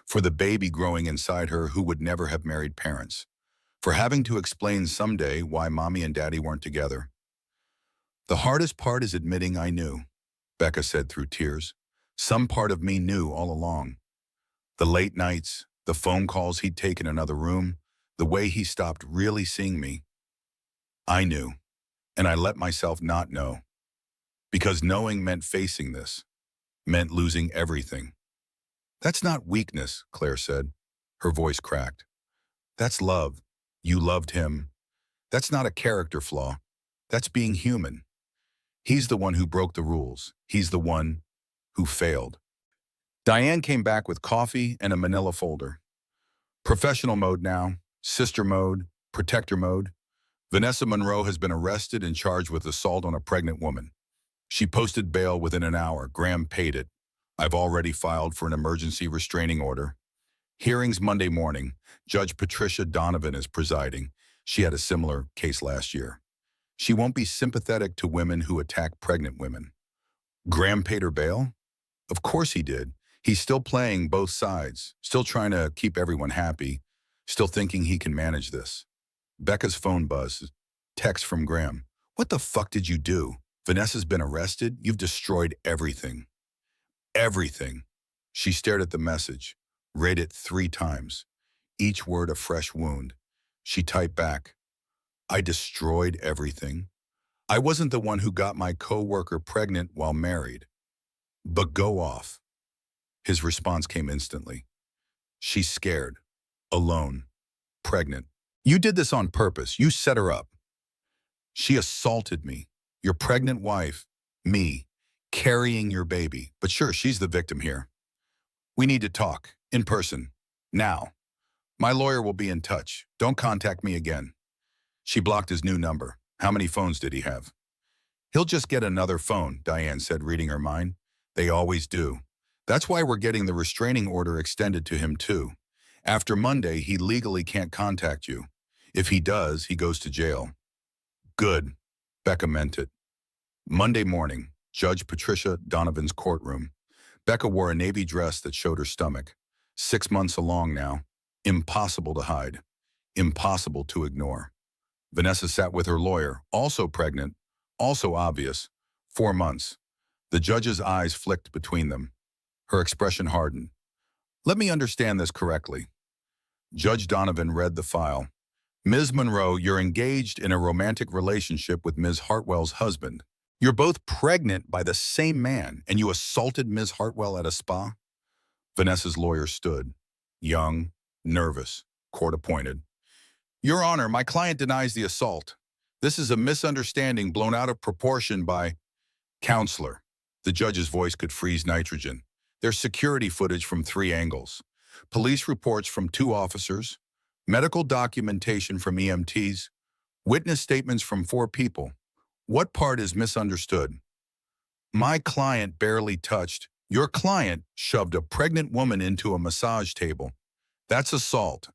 for the baby growing inside her who would never have married parents, for having to explain someday why mommy and daddy weren't together. The hardest part is admitting I knew, Becca said through tears. Some part of me knew all along. The late nights, the phone calls he'd take in another room, the way he stopped really seeing me. I knew, and I let myself not know. Because knowing meant facing this, meant losing everything. That's not weakness, Claire said. Her voice cracked. That's love. You loved him. That's not a character flaw. That's being human. He's the one who broke the rules. He's the one who failed. Diane came back with coffee and a manila folder. Professional mode now, sister mode, protector mode. Vanessa Monroe has been arrested and charged with assault on a pregnant woman. She posted bail within an hour. Graham paid it. I've already filed for an emergency restraining order. Hearings Monday morning. Judge Patricia Donovan is presiding. She had a similar case last year. She won't be sympathetic to women who attack pregnant women. Graham paid her bail? Of course he did. He's still playing both sides, still trying to keep everyone happy, still thinking he can manage this. Becca's phone buzzed. Text from Graham. What the fuck did you do? Vanessa's been arrested? You've destroyed everything. Everything. She stared at the message, read it 3 times, each word a fresh wound. She typed back, I destroyed everything. I wasn't the one who got my co-worker pregnant while married. But go off. His response came instantly. She's scared, alone, pregnant. You did this on purpose. You set her up. She assaulted me. Your pregnant wife, me, carrying your baby. But sure, she's the victim here. We need to talk, in person, now. My lawyer will be in touch. Don't contact me again. She blocked his new number. How many phones did he have? He'll just get another phone, Diane said, reading her mind. They always do. That's why we're getting the restraining order extended to him too. After Monday, he legally can't contact you. If he does, he goes to jail. Good. Becca meant it. Monday morning, Judge Patricia Donovan's courtroom. Becca wore a navy dress that showed her stomach. 6 months along now. Impossible to hide. Impossible to ignore. Vanessa sat with her lawyer, also pregnant, also obvious. 4 months. The judge's eyes flicked between them. Her expression hardened. Let me understand this correctly. Judge Donovan read the file. Ms. Monroe, you're engaged in a romantic relationship with Ms. Hartwell's husband. You're both pregnant by the same man, and you assaulted Ms. Hartwell at a spa? Vanessa's lawyer stood, young, nervous, court-appointed. Your Honor, my client denies the assault. This is a misunderstanding blown out of proportion by counselor. The judge's voice could freeze nitrogen. There's security footage from 3 angles. Police reports from 2 officers, medical documentation from EMTs, witness statements from 4 people. What part is misunderstood? My client barely touched. Your client shoved a pregnant woman into a massage table. That's assault.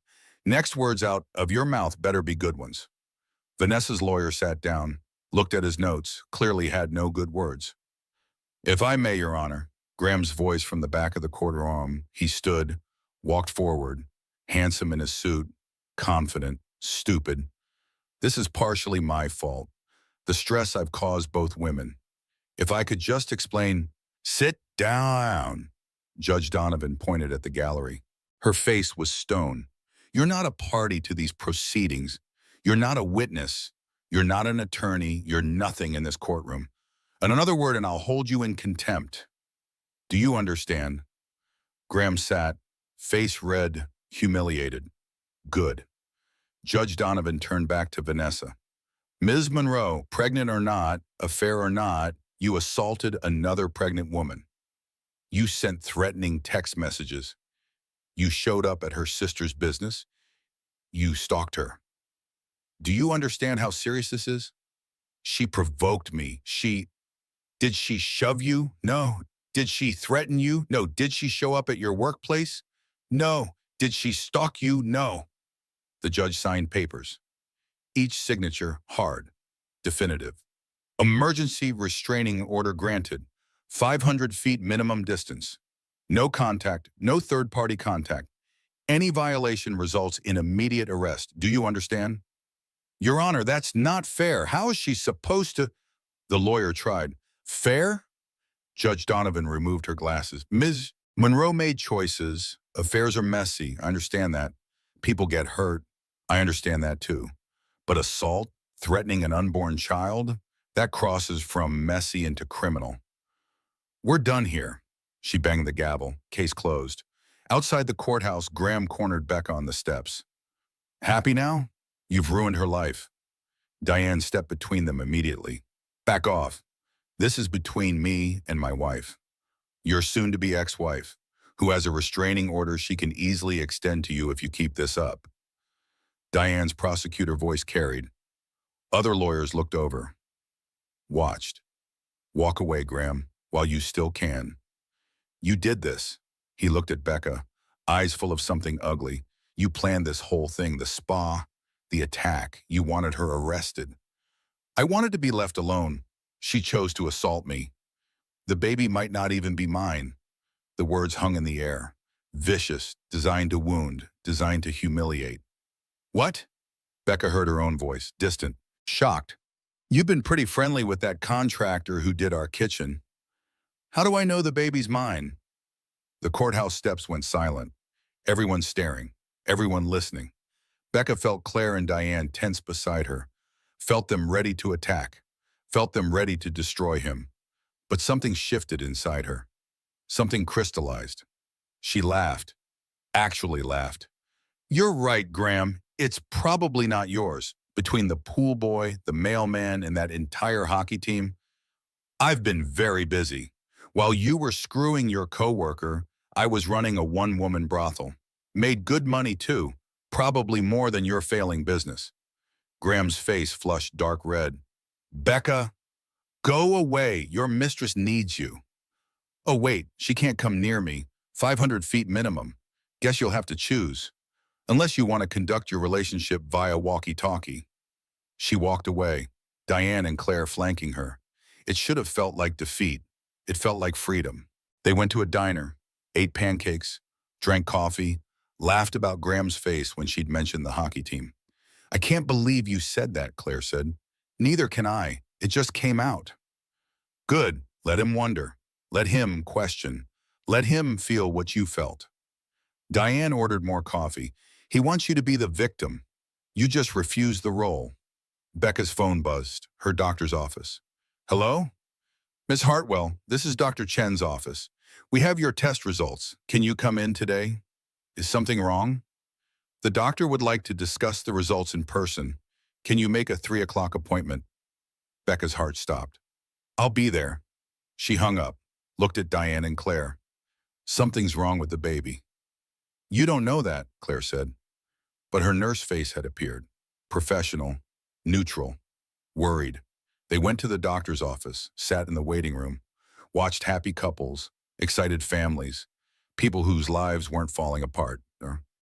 Next words out of your mouth better be good ones. Vanessa's lawyer sat down, looked at his notes, clearly had no good words. If I may, Your Honor, Graham's voice from the back of the courtroom. He stood, walked forward, handsome in his suit, confident, stupid. This is partially my fault. The stress I've caused both women. If I could just explain, sit down. Judge Donovan pointed at the gallery. Her face was stone. You're not a party to these proceedings. You're not a witness. You're not an attorney. You're nothing in this courtroom. And another word and I'll hold you in contempt. Do you understand? Graham sat, face red, humiliated. Good. Judge Donovan turned back to Vanessa. Ms. Monroe, pregnant or not, affair or not, you assaulted another pregnant woman. You sent threatening text messages. You showed up at her sister's business. You stalked her. Do you understand how serious this is? She provoked me. Did she shove you? No. Did she threaten you? No. Did she show up at your workplace? No. Did she stalk you? No. The judge signed papers. Each signature hard, definitive. Emergency restraining order granted. 500 feet minimum distance. No contact, no third-party contact. Any violation results in immediate arrest. Do you understand? Your Honor, that's not fair. How is she supposed to? The lawyer tried. Fair? Judge Donovan removed her glasses. Ms. Monroe made choices. Affairs are messy. I understand that. People get hurt. I understand that too. But assault, threatening an unborn child, that crosses from messy into criminal. We're done here. She banged the gavel. Case closed. Outside the courthouse, Graham cornered Becca on the steps. Happy now? You've ruined her life. Diane stepped between them immediately. Back off. This is between me and my wife. Your soon-to-be ex-wife, who has a restraining order she can easily extend to you if you keep this up. Diane's prosecutor voice carried. Other lawyers looked over. Watched. Walk away, Graham, while you still can. You did this. He looked at Becca, eyes full of something ugly. You planned this whole thing, the spa, the attack. You wanted her arrested. I wanted to be left alone. She chose to assault me. The baby might not even be mine. The words hung in the air. Vicious, designed to wound, designed to humiliate. What? Becca heard her own voice, distant, shocked. You've been pretty friendly with that contractor who did our kitchen. How do I know the baby's mine? The courthouse steps went silent. Everyone staring, everyone listening. Becca felt Claire and Diane tense beside her, felt them ready to attack, felt them ready to destroy him. But something shifted inside her. Something crystallized. She laughed, actually laughed. You're right, Graham. It's probably not yours. Between the pool boy, the mailman, and that entire hockey team, I've been very busy. While you were screwing your coworker, I was running a one-woman brothel. Made good money too, probably more than your failing business. Graham's face flushed dark red. Becca, go away. Your mistress needs you. Oh wait, she can't come near me. 500 feet minimum. Guess you'll have to choose. Unless you want to conduct your relationship via walkie-talkie. She walked away, Diane and Claire flanking her. It should have felt like defeat. It felt like freedom. They went to a diner, ate pancakes, drank coffee, laughed about Graham's face when she'd mentioned the hockey team. I can't believe you said that, Claire said. Neither can I. It just came out. Good. Let him wonder. Let him question. Let him feel what you felt. Diane ordered more coffee. He wants you to be the victim. You just refuse the role. Becca's phone buzzed, her doctor's office. Hello? Miss Hartwell, this is Dr. Chen's office. We have your test results. Can you come in today? Is something wrong? The doctor would like to discuss the results in person. Can you make a 3 o'clock appointment? Becca's heart stopped. I'll be there. She hung up, looked at Diane and Claire. Something's wrong with the baby. You don't know that, Claire said. But her nurse face had appeared. Professional, neutral, worried. They went to the doctor's office, sat in the waiting room, watched happy couples, excited families, people whose lives weren't falling apart.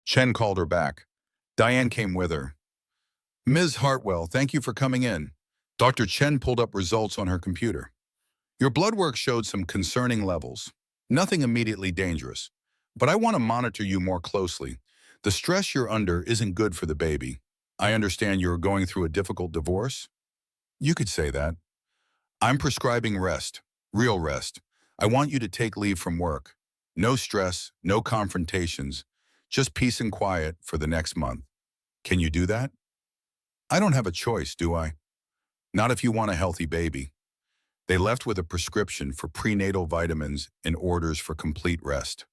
Chen called her back. Diane came with her. Ms. Hartwell, thank you for coming in. Dr. Chen pulled up results on her computer. Your blood work showed some concerning levels. Nothing immediately dangerous. But I want to monitor you more closely. The stress you're under isn't good for the baby. I understand you're going through a difficult divorce? You could say that. I'm prescribing rest, real rest. I want you to take leave from work. No stress, no confrontations, just peace and quiet for the next month. Can you do that? I don't have a choice, do I? Not if you want a healthy baby. They left with a prescription for prenatal vitamins and orders for complete rest.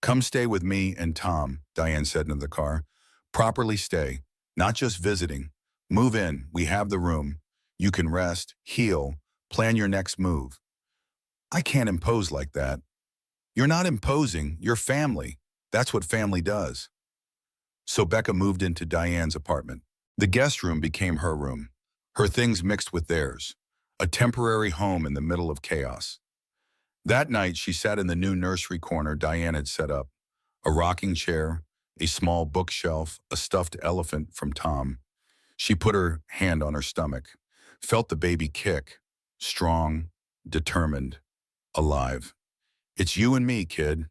Come stay with me and Tom, Diane said in the car. Properly stay, not just visiting. Move in, we have the room. You can rest, heal, plan your next move. I can't impose like that. You're not imposing, you're family. That's what family does. So Becca moved into Diane's apartment. The guest room became her room. Her things mixed with theirs. A temporary home in the middle of chaos. That night, she sat in the new nursery corner Diane had set up. A rocking chair, a small bookshelf, a stuffed elephant from Tom. She put her hand on her stomach, felt the baby kick, strong, determined, alive. It's you and me, kid.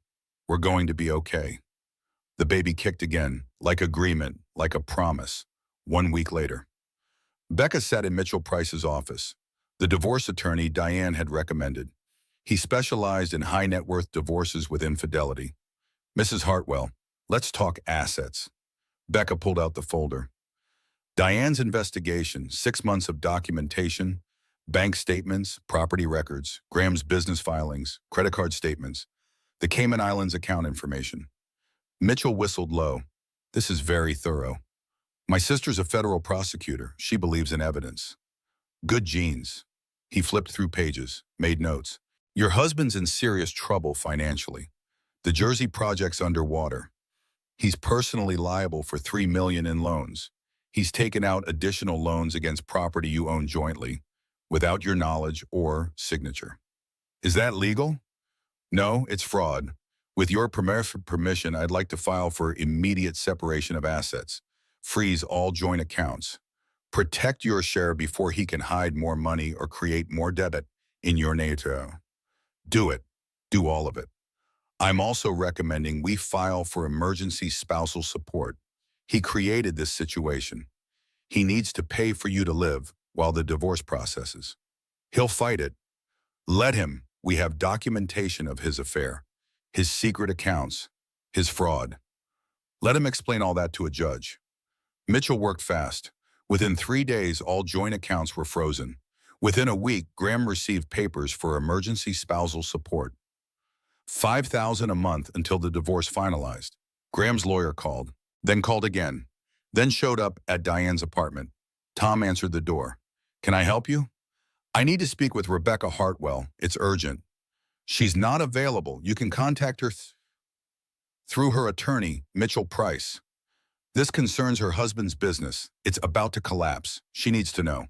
We're going to be okay. The baby kicked again, like agreement, like a promise. 1 week later. Becca sat in Mitchell Price's office, the divorce attorney Diane had recommended. He specialized in high-net-worth divorces with infidelity. Mrs. Hartwell, let's talk assets. Becca pulled out the folder. Diane's investigation, 6 months of documentation, bank statements, property records, Graham's business filings, credit card statements, the Cayman Islands account information. Mitchell whistled low. This is very thorough. My sister's a federal prosecutor. She believes in evidence. Good genes. He flipped through pages, made notes. Your husband's in serious trouble financially. The Jersey project's underwater. He's personally liable for $3 million in loans. He's taken out additional loans against property you own jointly, without your knowledge or signature. Is that legal? No, it's fraud. With your permission, I'd like to file for immediate separation of assets. Freeze all joint accounts. Protect your share before he can hide more money or create more debit in your name. Do it. Do all of it. I'm also recommending we file for emergency spousal support. He created this situation. He needs to pay for you to live while the divorce processes. He'll fight it. Let him. We have documentation of his affair, his secret accounts, his fraud. Let him explain all that to a judge. Mitchell worked fast. Within 3 days, all joint accounts were frozen. Within a week, Graham received papers for emergency spousal support. $5,000 a month until the divorce finalized. Graham's lawyer called, then called again, then showed up at Diane's apartment. Tom answered the door. Can I help you? I need to speak with Rebecca Hartwell. It's urgent. She's not available. You can contact her through her attorney, Mitchell Price. This concerns her husband's business. It's about to collapse. She needs to know.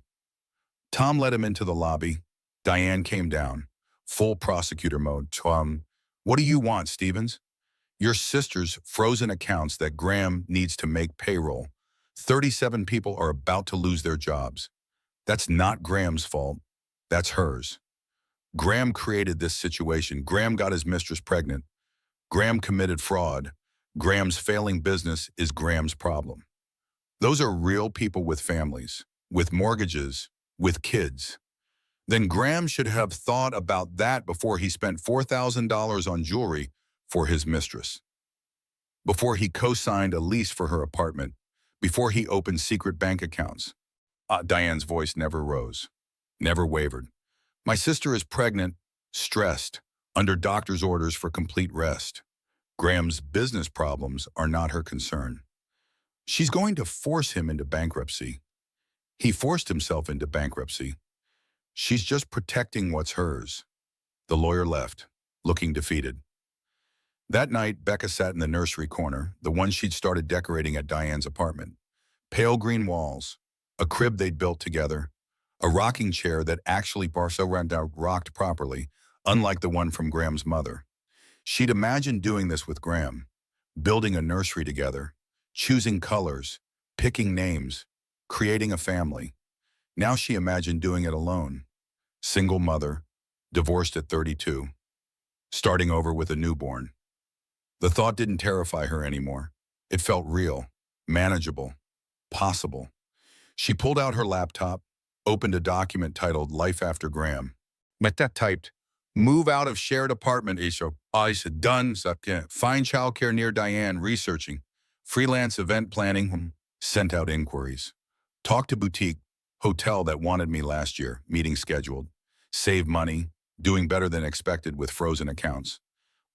Tom led him into the lobby. Diane came down, full prosecutor mode. What do you want, Stevens? Your sister's frozen accounts that Graham needs to make payroll. 37 people are about to lose their jobs. That's not Graham's fault. That's hers. Graham created this situation. Graham got his mistress pregnant. Graham committed fraud. Graham's failing business is Graham's problem. Those are real people with families, with mortgages, with kids. Then Graham should have thought about that before he spent $4,000 on jewelry for his mistress, before he co-signed a lease for her apartment, before he opened secret bank accounts. Diane's voice never rose, never wavered. My sister is pregnant, stressed, under doctor's orders for complete rest. Graham's business problems are not her concern. She's going to force him into bankruptcy. He forced himself into bankruptcy. She's just protecting what's hers. The lawyer left, looking defeated. That night, Becca sat in the nursery corner, the one she'd started decorating at Diane's apartment. Pale green walls, a crib they'd built together, a rocking chair that actually rocked properly, unlike the one from Graham's mother. She'd imagined doing this with Graham, building a nursery together, choosing colors, picking names, creating a family. Now she imagined doing it alone. Single mother, divorced at 32, starting over with a newborn. The thought didn't terrify her anymore. It felt real, manageable, possible. She pulled out her laptop, opened a document titled Life After Graham. Meta typed, move out of shared apartment, Isho. I said, done, find childcare near Diane, researching. Freelance event planning, sent out inquiries. Talk to boutique, hotel that wanted me last year, meeting scheduled. Save money, doing better than expected with frozen accounts.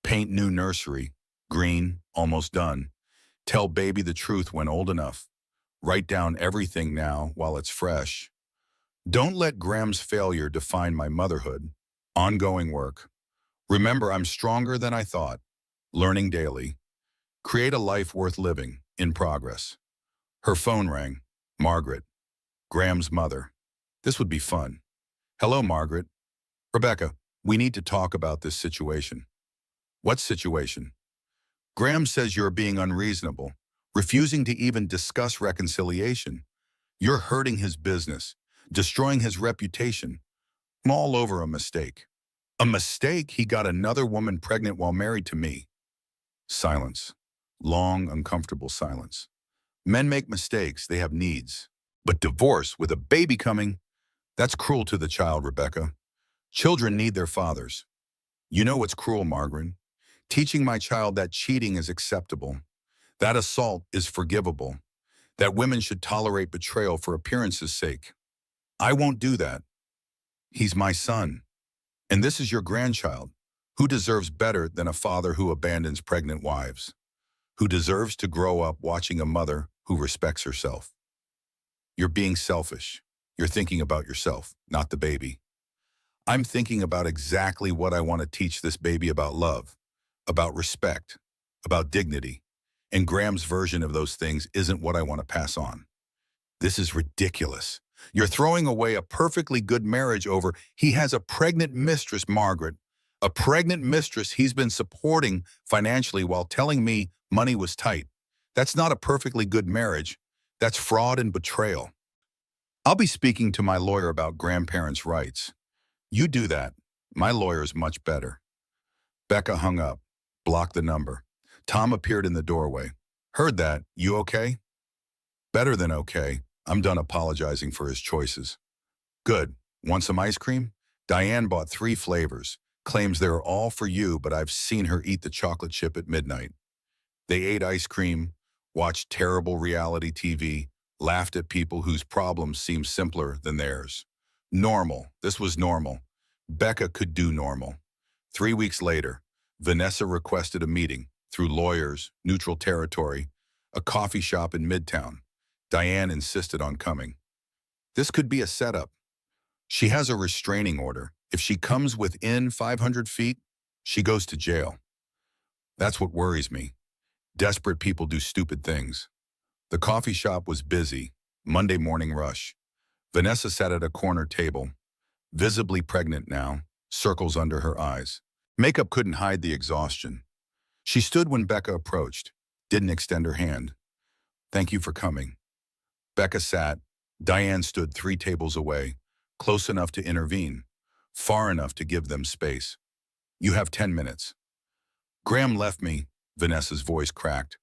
Paint new nursery, green, almost done. Tell baby the truth when old enough. Write down everything now while it's fresh. Don't let Graham's failure define my motherhood. Ongoing work. Remember, I'm stronger than I thought. Learning daily. Create a life worth living, in progress. Her phone rang. Margaret. Graham's mother. This would be fun. Hello, Margaret. Rebecca, we need to talk about this situation. What situation? Graham says you're being unreasonable, refusing to even discuss reconciliation. You're hurting his business, destroying his reputation. All over a mistake. A mistake? He got another woman pregnant while married to me. Silence. Long, uncomfortable silence. Men make mistakes, they have needs. But divorce with a baby coming, that's cruel to the child, Rebecca. Children need their fathers. You know what's cruel, Margaret? Teaching my child that cheating is acceptable, that assault is forgivable, that women should tolerate betrayal for appearance's sake. I won't do that. He's my son. And this is your grandchild. Who deserves better than a father who abandons pregnant wives? Who deserves to grow up watching a mother who respects herself? You're being selfish. You're thinking about yourself, not the baby. I'm thinking about exactly what I want to teach this baby about love, about respect, about dignity. And Graham's version of those things isn't what I want to pass on. This is ridiculous. You're throwing away a perfectly good marriage over he has a pregnant mistress, Margaret. A pregnant mistress he's been supporting financially while telling me money was tight. That's not a perfectly good marriage. That's fraud and betrayal. I'll be speaking to my lawyer about grandparents' rights. You do that. My lawyer's much better. Becca hung up, blocked the number. Tom appeared in the doorway. Heard that. You okay? Better than okay. I'm done apologizing for his choices. Good. Want some ice cream? Diane bought 3 flavors. Claims they're all for you, but I've seen her eat the chocolate chip at midnight. They ate ice cream, watched terrible reality TV, laughed at people whose problems seem simpler than theirs. Normal. This was normal. Becca could do normal. 3 weeks later, Vanessa requested a meeting through lawyers, neutral territory, a coffee shop in Midtown. Diane insisted on coming. This could be a setup. She has a restraining order. If she comes within 500 feet, she goes to jail. That's what worries me. Desperate people do stupid things. The coffee shop was busy, Monday morning rush. Vanessa sat at a corner table, visibly pregnant now, circles under her eyes. Makeup couldn't hide the exhaustion. She stood when Becca approached, didn't extend her hand. Thank you for coming. Becca sat. Diane stood 3 tables away, close enough to intervene, far enough to give them space. You have 10 minutes. Graham left me, Vanessa's voice cracked.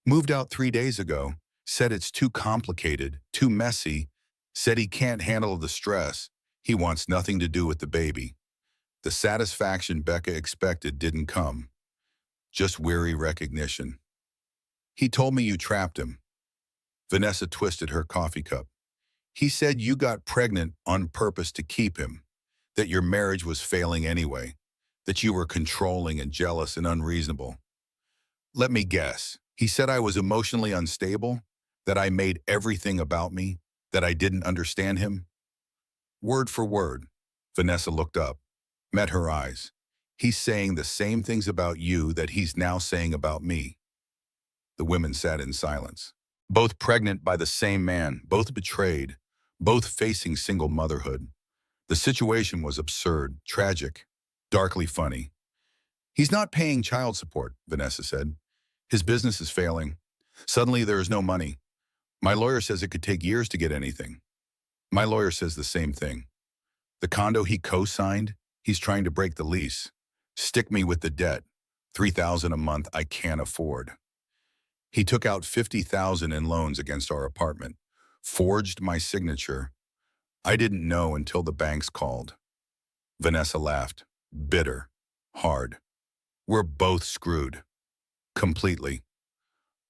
Moved out 3 days ago, said it's too complicated, too messy, said he can't handle the stress. He wants nothing to do with the baby. The satisfaction Becca expected didn't come. Just weary recognition. He told me you trapped him. Vanessa twisted her coffee cup. He said you got pregnant on purpose to keep him, that your marriage was failing anyway, that you were controlling and jealous and unreasonable. Let me guess. He said I was emotionally unstable, That I made everything about me, that I didn't understand him? Word for word. Vanessa looked up, met her eyes. He's saying the same things about you that he's now saying about me. The women sat in silence. Both pregnant by the same man, both betrayed, both facing single motherhood. The situation was absurd, tragic, darkly funny. He's not paying child support, Vanessa said. His business is failing. Suddenly there is no money. My lawyer says it could take years to get anything. My lawyer says the same thing. The condo he co-signed, he's trying to break the lease. Stick me with the debt. $3,000 a month I can't afford. He took out $50,000 in loans against our apartment, forged my signature. I didn't know until the banks called. Vanessa laughed, bitter, hard. We're both screwed. Completely.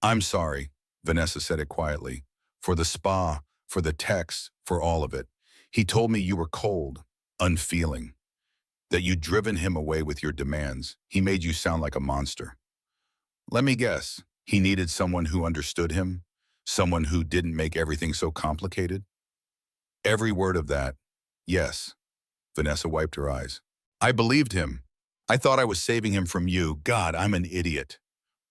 I'm sorry, Vanessa said it quietly. For the spa, for the texts, for all of it. He told me you were cold, unfeeling. That you'd driven him away with your demands. He made you sound like a monster. Let me guess. He needed someone who understood him, someone who didn't make everything so complicated? Every word of that, yes. Vanessa wiped her eyes. I believed him. I thought I was saving him from you. God, I'm an idiot.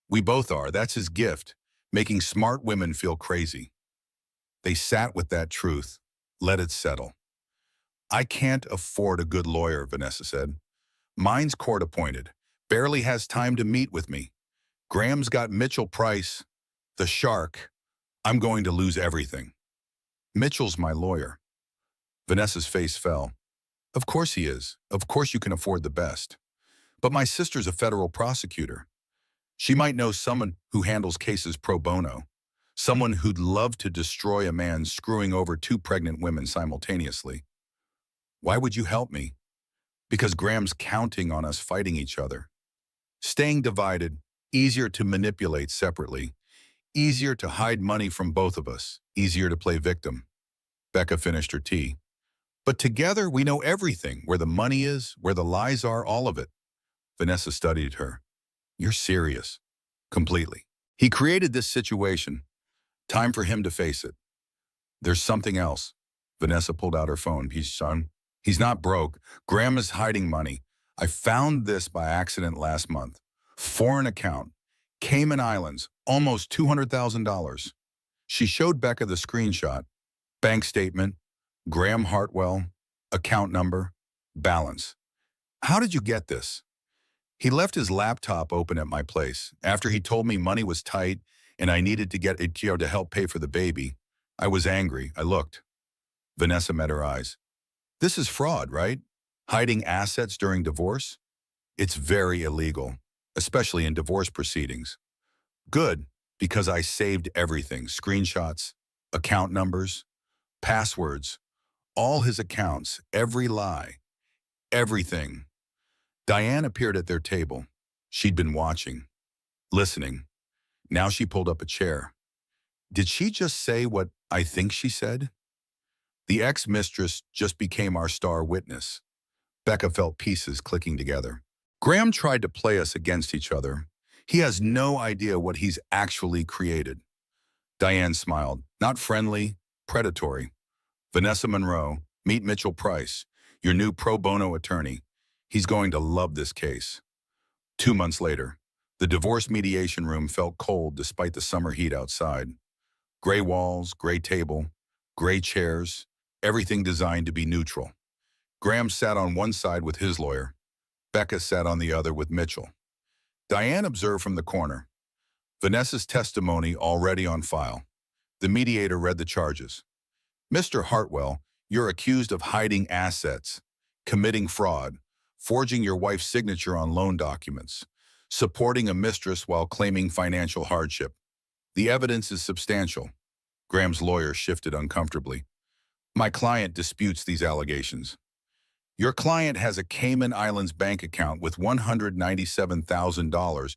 We both are. That's his gift, making smart women feel crazy. They sat with that truth, let it settle. I can't afford a good lawyer, Vanessa said. Mine's court-appointed, barely has time to meet with me. Graham's got Mitchell Price, the shark. I'm going to lose everything. Mitchell's my lawyer. Vanessa's face fell. Of course he is. Of course you can afford the best. But my sister's a federal prosecutor. She might know someone who handles cases pro bono, someone who'd love to destroy a man screwing over two pregnant women simultaneously. Why would you help me? Because Graham's counting on us fighting each other. Staying divided, easier to manipulate separately, easier to hide money from both of us, easier to play victim. Becca finished her tea. But together we know everything, where the money is, where the lies are, all of it. Vanessa studied her. You're serious. Completely. He created this situation. Time for him to face it. There's something else. Vanessa pulled out her phone. He's not broke. Graham is hiding money. I found this by accident last month. Foreign account. Cayman Islands. Almost $200,000. She showed Becca the screenshot. Bank statement. Graham Hartwell. Account number. Balance. How did you get this? He left his laptop open at my place. After he told me money was tight and I needed to get it to help pay for the baby. I was angry. I looked. Vanessa met her eyes. This is fraud, right? Hiding assets during divorce? It's very illegal, especially in divorce proceedings. Good, because I saved everything. Screenshots, account numbers, passwords, all his accounts, every lie, everything. Diane appeared at their table. She'd been watching, listening. Now she pulled up a chair. Did she just say what I think she said? The ex-mistress just became our star witness. Becca felt pieces clicking together. Graham tried to play us against each other. He has no idea what he's actually created. Diane smiled. Not friendly, predatory. Vanessa Monroe, meet Mitchell Price, your new pro bono attorney. He's going to love this case. 2 months later, the divorce mediation room felt cold despite the summer heat outside. Gray walls, gray table, gray chairs, everything designed to be neutral. Graham sat on one side with his lawyer. Becca sat on the other with Mitchell. Diane observed from the corner. Vanessa's testimony already on file. The mediator read the charges. Mr. Hartwell, you're accused of hiding assets, committing fraud, forging your wife's signature on loan documents, supporting a mistress while claiming financial hardship. The evidence is substantial. Graham's lawyer shifted uncomfortably. My client disputes these allegations. Your client has a Cayman Islands bank account with $197,000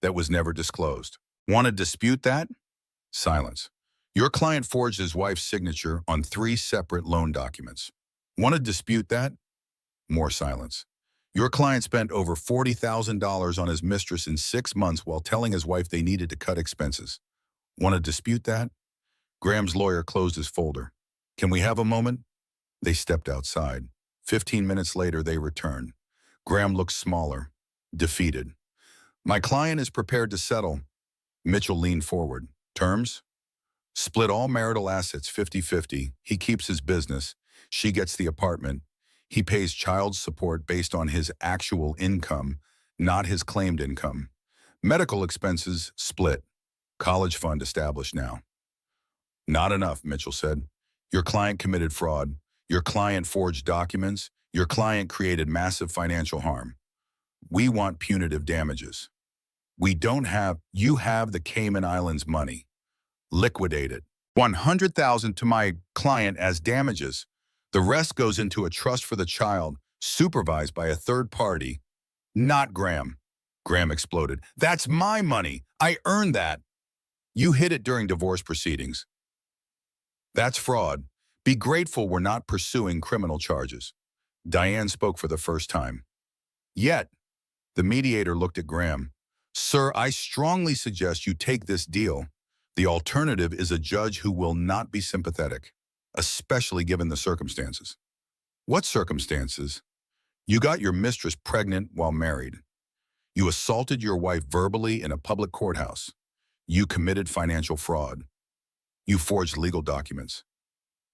that was never disclosed. Want to dispute that? Silence. Your client forged his wife's signature on 3 separate loan documents. Want to dispute that? More silence. Your client spent over $40,000 on his mistress in 6 months while telling his wife they needed to cut expenses. Want to dispute that? Graham's lawyer closed his folder. Can we have a moment? They stepped outside. 15 minutes later, they returned. Graham looked smaller, defeated. My client is prepared to settle. Mitchell leaned forward. Terms? Split all marital assets 50-50. He keeps his business. She gets the apartment. He pays child support based on his actual income, not his claimed income. Medical expenses split. College fund established now. Not enough, Mitchell said. Your client committed fraud. Your client forged documents. Your client created massive financial harm. We want punitive damages. You have the Cayman Islands money. Liquidate it. 100,000 to my client as damages. The rest goes into a trust for the child, supervised by a third party. Not Graham. Graham exploded. That's my money. I earned that. You hid it during divorce proceedings. That's fraud. Be grateful we're not pursuing criminal charges. Diane spoke for the first time. Yet, the mediator looked at Graham. Sir, I strongly suggest you take this deal. The alternative is a judge who will not be sympathetic, especially given the circumstances. What circumstances? You got your mistress pregnant while married. You assaulted your wife verbally in a public courthouse. You committed financial fraud. You forged legal documents.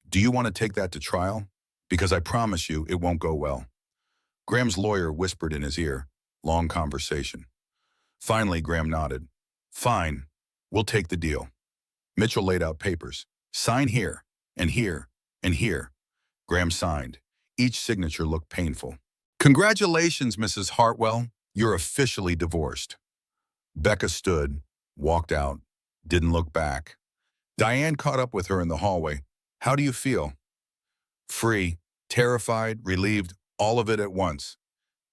Do you want to take that to trial? Because I promise you it won't go well. Graham's lawyer whispered in his ear. Long conversation. Finally, Graham nodded. Fine, we'll take the deal. Mitchell laid out papers. Sign here, and here, and here. Graham signed. Each signature looked painful. Congratulations, Mrs. Hartwell. You're officially divorced. Becca stood, walked out, didn't look back. Diane caught up with her in the hallway. How do you feel? Free, terrified, relieved, all of it at once.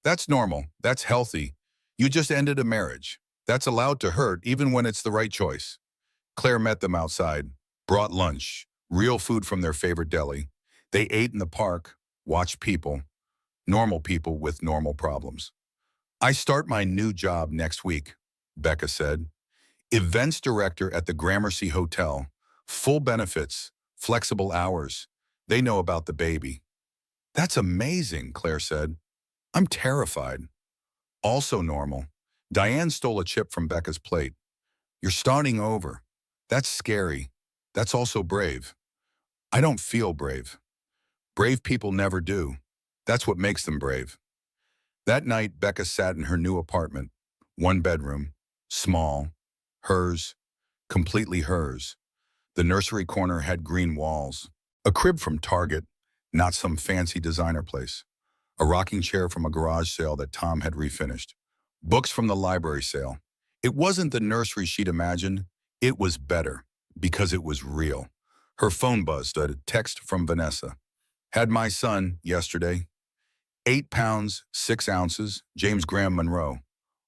That's normal. That's healthy. You just ended a marriage. That's allowed to hurt even when it's the right choice. Claire met them outside, brought lunch, real food from their favorite deli. They ate in the park, watched people, normal people with normal problems. I start my new job next week, Becca said. Events director at the Gramercy Hotel. Full benefits, flexible hours. They know about the baby. That's amazing, Claire said. I'm terrified. Also normal. Diane stole a chip from Becca's plate. You're starting over. That's scary. That's also brave. I don't feel brave. Brave people never do. That's what makes them brave. That night, Becca sat in her new apartment. One bedroom, small, hers, completely hers. The nursery corner had green walls. A crib from Target, not some fancy designer place. A rocking chair from a garage sale that Tom had refinished. Books from the library sale. It wasn't the nursery she'd imagined. It was better, because it was real. Her phone buzzed, a text from Vanessa. Had my son yesterday. 8 pounds, 6 ounces, James Graham Monroe.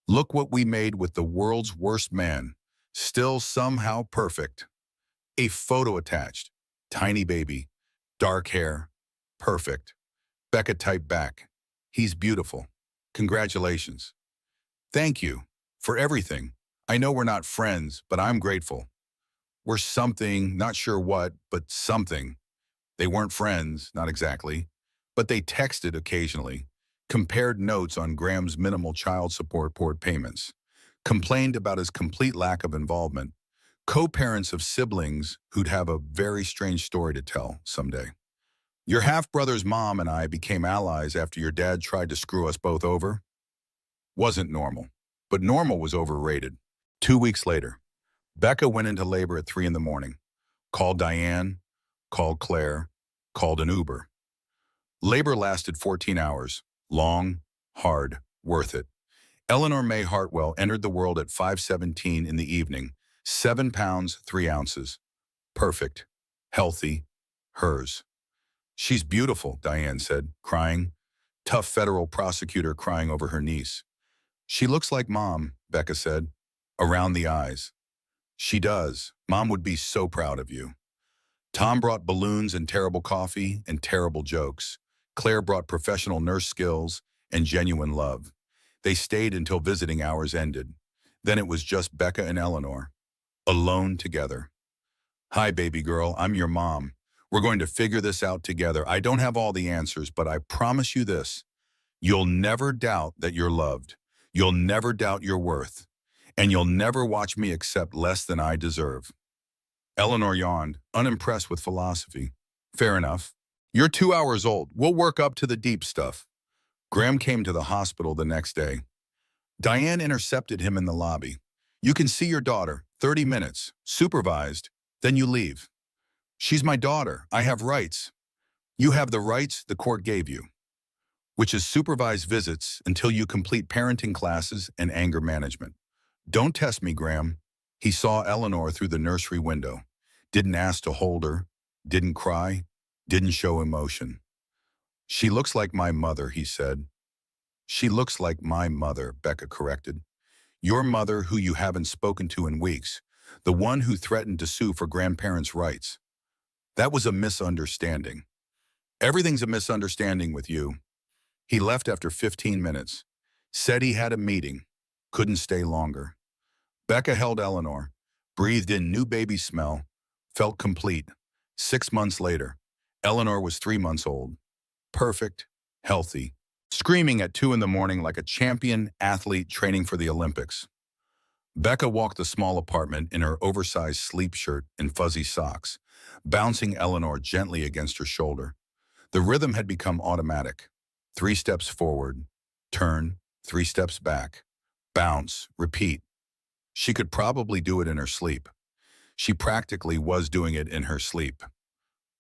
Look what we made with the world's worst man. Still somehow perfect. A photo attached. Tiny baby. Dark hair. Perfect. Becca typed back. He's beautiful. Congratulations. Thank you for everything. I know we're not friends, but I'm grateful. We're something, not sure what, but something. They weren't friends, not exactly, but they texted occasionally, compared notes on Graham's minimal child support payments, complained about his complete lack of involvement, co-parents of siblings who'd have a very strange story to tell someday. Your half-brother's mom and I became allies after your dad tried to screw us both over. Wasn't normal, but normal was overrated. 2 weeks later, Becca went into labor at 3 in the morning, called Diane, called Claire, called an Uber. Labor lasted 14 hours, long, hard, worth it. Eleanor May Hartwell entered the world at 5:17 in the evening, 7 pounds, 3 ounces. Perfect, healthy, hers. She's beautiful, Diane said, crying. Tough federal prosecutor crying over her niece. She looks like Mom, Becca said, around the eyes. She does. Mom would be so proud of you. Tom brought balloons and terrible coffee and terrible jokes. Claire brought professional nurse skills and genuine love. They stayed until visiting hours ended. Then it was just Becca and Eleanor, alone together. Hi, baby girl, I'm your mom. We're going to figure this out together. I don't have all the answers, but I promise you this. You'll never doubt that you're loved. You'll never doubt your worth. And you'll never watch me accept less than I deserve. Eleanor yawned, unimpressed with philosophy. Fair enough. You're 2 hours old. We'll work up to the deep stuff. Graham came to the hospital the next day. Diane intercepted him in the lobby. You can see your daughter, 30 minutes, supervised, then you leave. She's my daughter. I have rights. You have the rights the court gave you, which is supervised visits until you complete parenting classes and anger management. Don't test me, Graham. He saw Eleanor through the nursery window. Didn't ask to hold her. Didn't cry. Didn't show emotion. She looks like my mother, he said. She looks like my mother, Becca corrected. Your mother who you haven't spoken to in weeks. The one who threatened to sue for grandparents' rights. That was a misunderstanding. Everything's a misunderstanding with you. He left after 15 minutes. Said he had a meeting. Couldn't stay longer. Becca held Eleanor, breathed in new baby smell, felt complete. 6 months later, Eleanor was 3 months old. Perfect, healthy, screaming at 2 in the morning like a champion athlete training for the Olympics. Becca walked the small apartment in her oversized sleep shirt and fuzzy socks, bouncing Eleanor gently against her shoulder. The rhythm had become automatic. 3 steps forward, turn, 3 steps back, bounce, repeat. She could probably do it in her sleep. She practically was doing it in her sleep.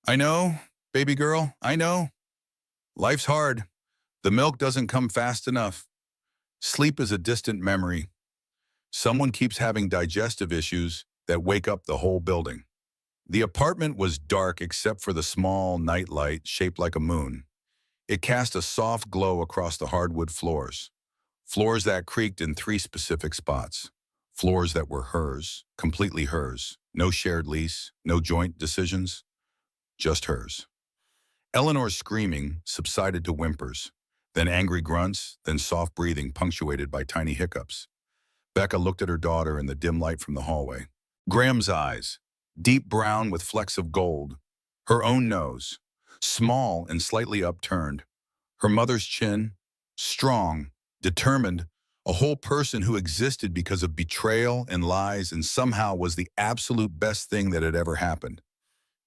I know, baby girl, I know. Life's hard. The milk doesn't come fast enough. Sleep is a distant memory. Someone keeps having digestive issues that wake up the whole building. The apartment was dark except for the small night light shaped like a moon. It cast a soft glow across the hardwood floors. Floors that creaked in 3 specific spots. Floors that were hers, completely hers. No shared lease, no joint decisions, just hers. Eleanor's screaming subsided to whimpers, then angry grunts, then soft breathing punctuated by tiny hiccups. Becca looked at her daughter in the dim light from the hallway. Graham's eyes, deep brown with flecks of gold. Her own nose, small and slightly upturned. Her mother's chin, strong, determined, a whole person who existed because of betrayal and lies and somehow was the absolute best thing that had ever happened.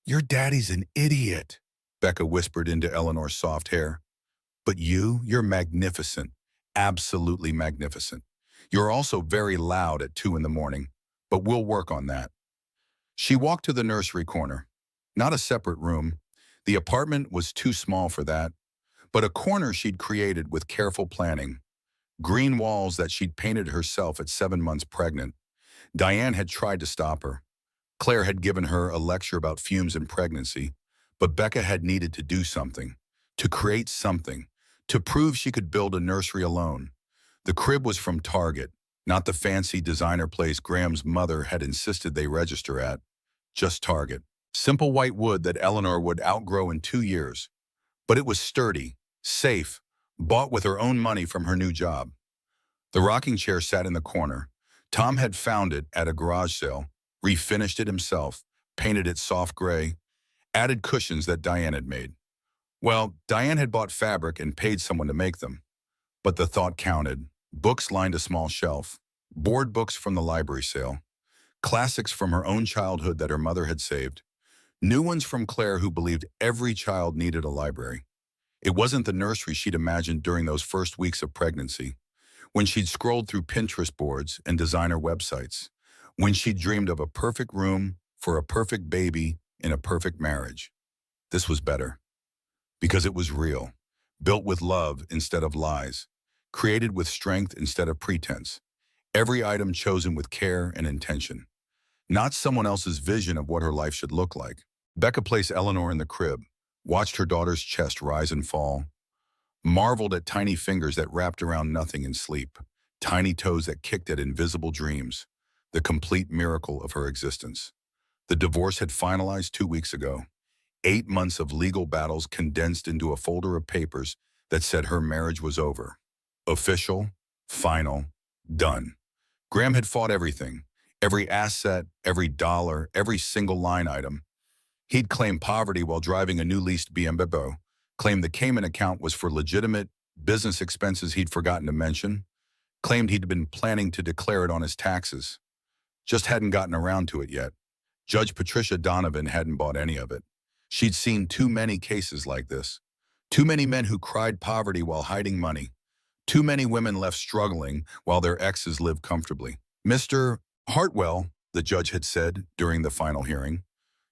Your daddy's an idiot, Becca whispered into Eleanor's soft hair. But you're magnificent, absolutely magnificent. You're also very loud at 2 in the morning, but we'll work on that. She walked to the nursery corner. Not a separate room. The apartment was too small for that, but a corner she'd created with careful planning. Green walls that she'd painted herself at 7 months pregnant. Diane had tried to stop her. Claire had given her a lecture about fumes in pregnancy, but Becca had needed to do something, to create something, to prove she could build a nursery alone. The crib was from Target, not the fancy designer place Graham's mother had insisted they register at. Just Target. Simple white wood that Eleanor would outgrow in 2 years. But it was sturdy, safe, bought with her own money from her new job. The rocking chair sat in the corner. Tom had found it at a garage sale, refinished it himself, painted it soft gray, added cushions that Diane had made. Well, Diane had bought fabric and paid someone to make them. But the thought counted. Books lined a small shelf, board books from the library sale, classics from her own childhood that her mother had saved, new ones from Claire who believed every child needed a library. It wasn't the nursery she'd imagined during those first weeks of pregnancy, when she'd scrolled through Pinterest boards and designer websites, when she'd dreamed of a perfect room for a perfect baby in a perfect marriage. This was better, because it was real, built with love instead of lies, created with strength instead of pretense, every item chosen with care and intention, not someone else's vision of what her life should look like. Becca placed Eleanor in the crib, watched her daughter's chest rise and fall, marveled at tiny fingers that wrapped around nothing in sleep, tiny toes that kicked at invisible dreams, the complete miracle of her existence. The divorce had finalized 2 weeks ago. 8 months of legal battles condensed into a folder of papers that said her marriage was over. Official, final, done. Graham had fought everything. Every asset, every dollar, every single line item. He'd claimed poverty while driving a new leased BMW, claimed the Cayman account was for legitimate business expenses he'd forgotten to mention, claimed he'd been planning to declare it on his taxes, just hadn't gotten around to it yet. Judge Patricia Donovan hadn't bought any of it. She'd seen too many cases like this. Too many men who cried poverty while hiding money. Too many women left struggling while their exes lived comfortably. Mr. Hartwell, the judge had said during the final hearing,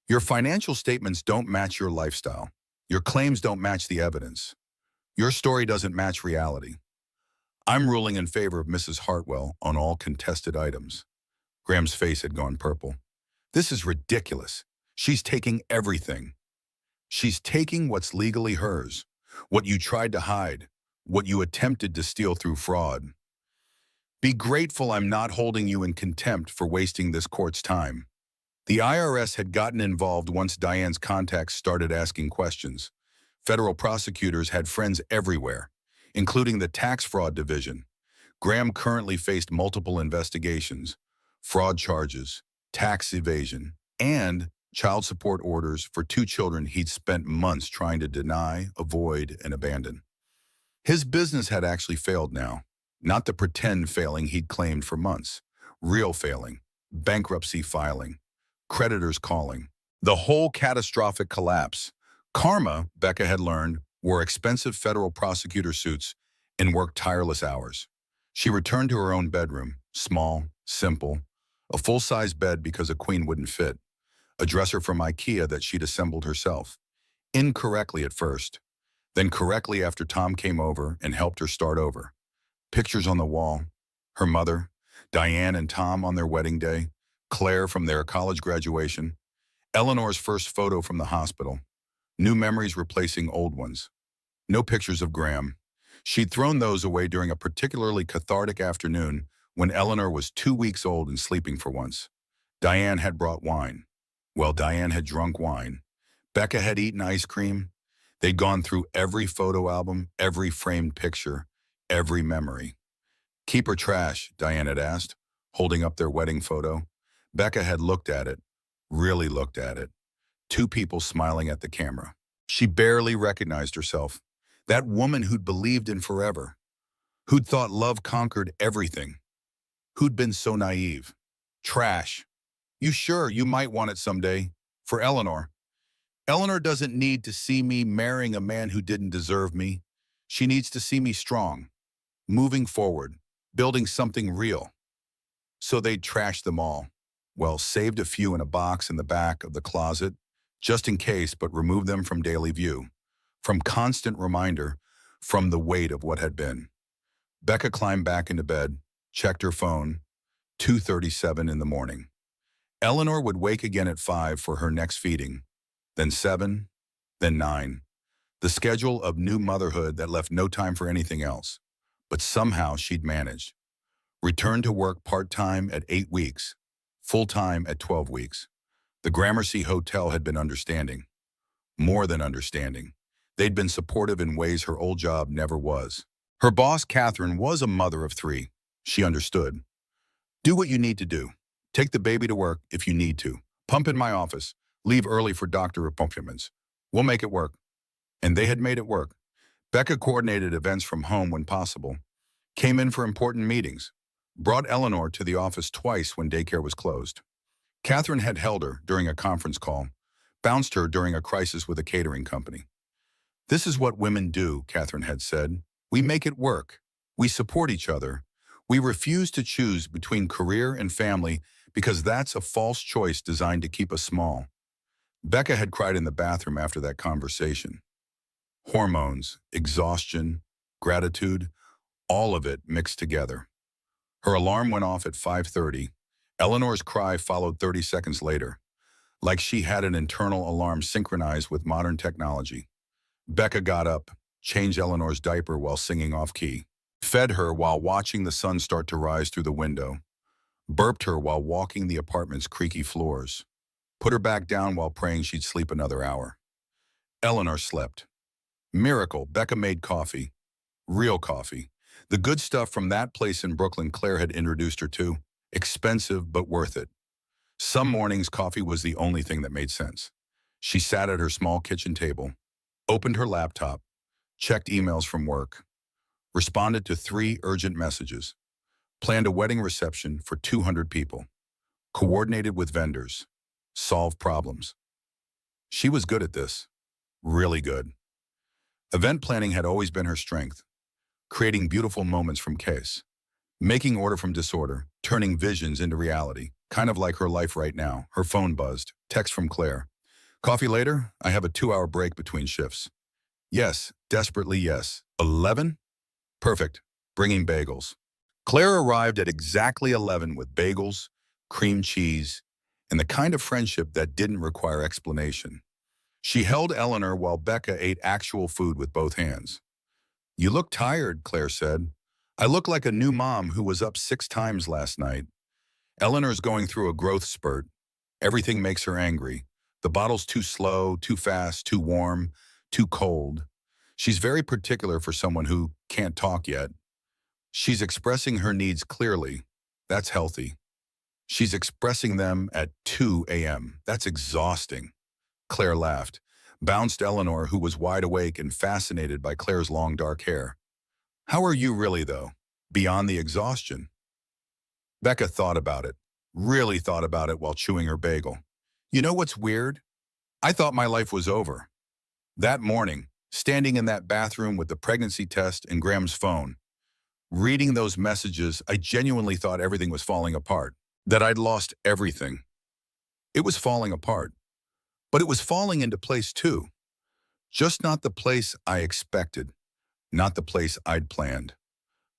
your financial statements don't match your lifestyle. Your claims don't match the evidence. Your story doesn't match reality. I'm ruling in favor of Mrs. Hartwell on all contested items. Graham's face had gone purple. This is ridiculous. She's taking everything. She's taking what's legally hers, what you tried to hide, what you attempted to steal through fraud. Be grateful I'm not holding you in contempt for wasting this court's time. The IRS had gotten involved once Diane's contacts started asking questions. Federal prosecutors had friends everywhere, including the tax fraud division. Graham currently faced multiple investigations, fraud charges, tax evasion, and child support orders for 2 children he'd spent months trying to deny, avoid, and abandon. His business had actually failed now, not the pretend failing he'd claimed for months. Real failing, bankruptcy filing, creditors calling. The whole catastrophic collapse. Karma, Becca had learned, wore expensive federal prosecutor suits and worked tireless hours. She returned to her own bedroom, small, simple, a full-size bed because a queen wouldn't fit, a dresser from IKEA that she'd assembled herself. Incorrectly at first, then correctly after Tom came over and helped her start over. Pictures on the wall, her mother, Diane and Tom on their wedding day, Claire from their college graduation, Eleanor's first photo from the hospital, new memories replacing old ones. No pictures of Graham. She'd thrown those away during a particularly cathartic afternoon when Eleanor was 2 weeks old and sleeping for once. Diane had brought wine. Well, Diane had drunk wine. Becca had eaten ice cream. They'd gone through every photo album, every framed picture, every memory. Keep her trash, Diane had asked, holding up their wedding photo. Becca had looked at it, really looked at it. 2 people smiling at the camera. She barely recognized herself. That woman who'd believed in forever, who'd thought love conquered everything, who'd been so naive. Trash. You sure you might want it someday? For Eleanor. Eleanor doesn't need to see me marrying a man who didn't deserve me. She needs to see me strong, moving forward, building something real. So they'd trashed them all. Well, saved a few in a box in the back of the closet, just in case, but removed them from daily view, from constant reminder, from the weight of what had been. Becca climbed back into bed, checked her phone, 2:37 in the morning. Eleanor would wake again at 5 for her next feeding, then 7, then 9. The schedule of new motherhood that left no time for anything else. But somehow she'd managed. Returned to work part-time at 8 weeks, full-time at 12 weeks. The Gramercy Hotel had been understanding. More than understanding. They'd been supportive in ways her old job never was. Her boss, Catherine, was a mother of 3. She understood. Do what you need to do. Take the baby to work if you need to. Pump in my office. Leave early for doctor appointments. We'll make it work. And they had made it work. Becca coordinated events from home when possible. Came in for important meetings. Brought Eleanor to the office twice when daycare was closed. Catherine had held her during a conference call, bounced her during a crisis with a catering company. This is what women do, Catherine had said. We make it work. We support each other. We refuse to choose between career and family because that's a false choice designed to keep us small. Becca had cried in the bathroom after that conversation. Hormones, exhaustion, gratitude, all of it mixed together. Her alarm went off at 5:30. Eleanor's cry followed 30 seconds later, like she had an internal alarm synchronized with modern technology. Becca got up, changed Eleanor's diaper while singing off-key, fed her while watching the sun start to rise through the window, burped her while walking the apartment's creaky floors, put her back down while praying she'd sleep another hour. Eleanor slept. Miracle, Becca made coffee. Real coffee. The good stuff from that place in Brooklyn Claire had introduced her to. Expensive, but worth it. Some mornings, coffee was the only thing that made sense. She sat at her small kitchen table, opened her laptop, checked emails from work, responded to 3 urgent messages, planned a wedding reception for 200 people, coordinated with vendors, solved problems. She was good at this, really good. Event planning had always been her strength, creating beautiful moments from chaos, making order from disorder, turning visions into reality, kind of like her life right now. Her phone buzzed, text from Claire. Coffee later? I have a 2-hour break between shifts. Yes, desperately yes. 11? Perfect. Bringing bagels. Claire arrived at exactly 11 with bagels, cream cheese, and the kind of friendship that didn't require explanation. She held Eleanor while Becca ate actual food with both hands. You look tired, Claire said. I look like a new mom who was up 6 times last night. Eleanor's going through a growth spurt. Everything makes her angry. The bottle's too slow, too fast, too warm, too cold. She's very particular for someone who can't talk yet. She's expressing her needs clearly. That's healthy. She's expressing them at 2 a.m. That's exhausting. Claire laughed, bounced Eleanor, who was wide awake and fascinated by Claire's long dark hair. How are you really, though? Beyond the exhaustion? Becca thought about it, really thought about it while chewing her bagel. You know what's weird? I thought my life was over. That morning, standing in that bathroom with the pregnancy test and Graham's phone, reading those messages, I genuinely thought everything was falling apart, that I'd lost everything. It was falling apart, but it was falling into place too. Just not the place I expected, not the place I'd planned.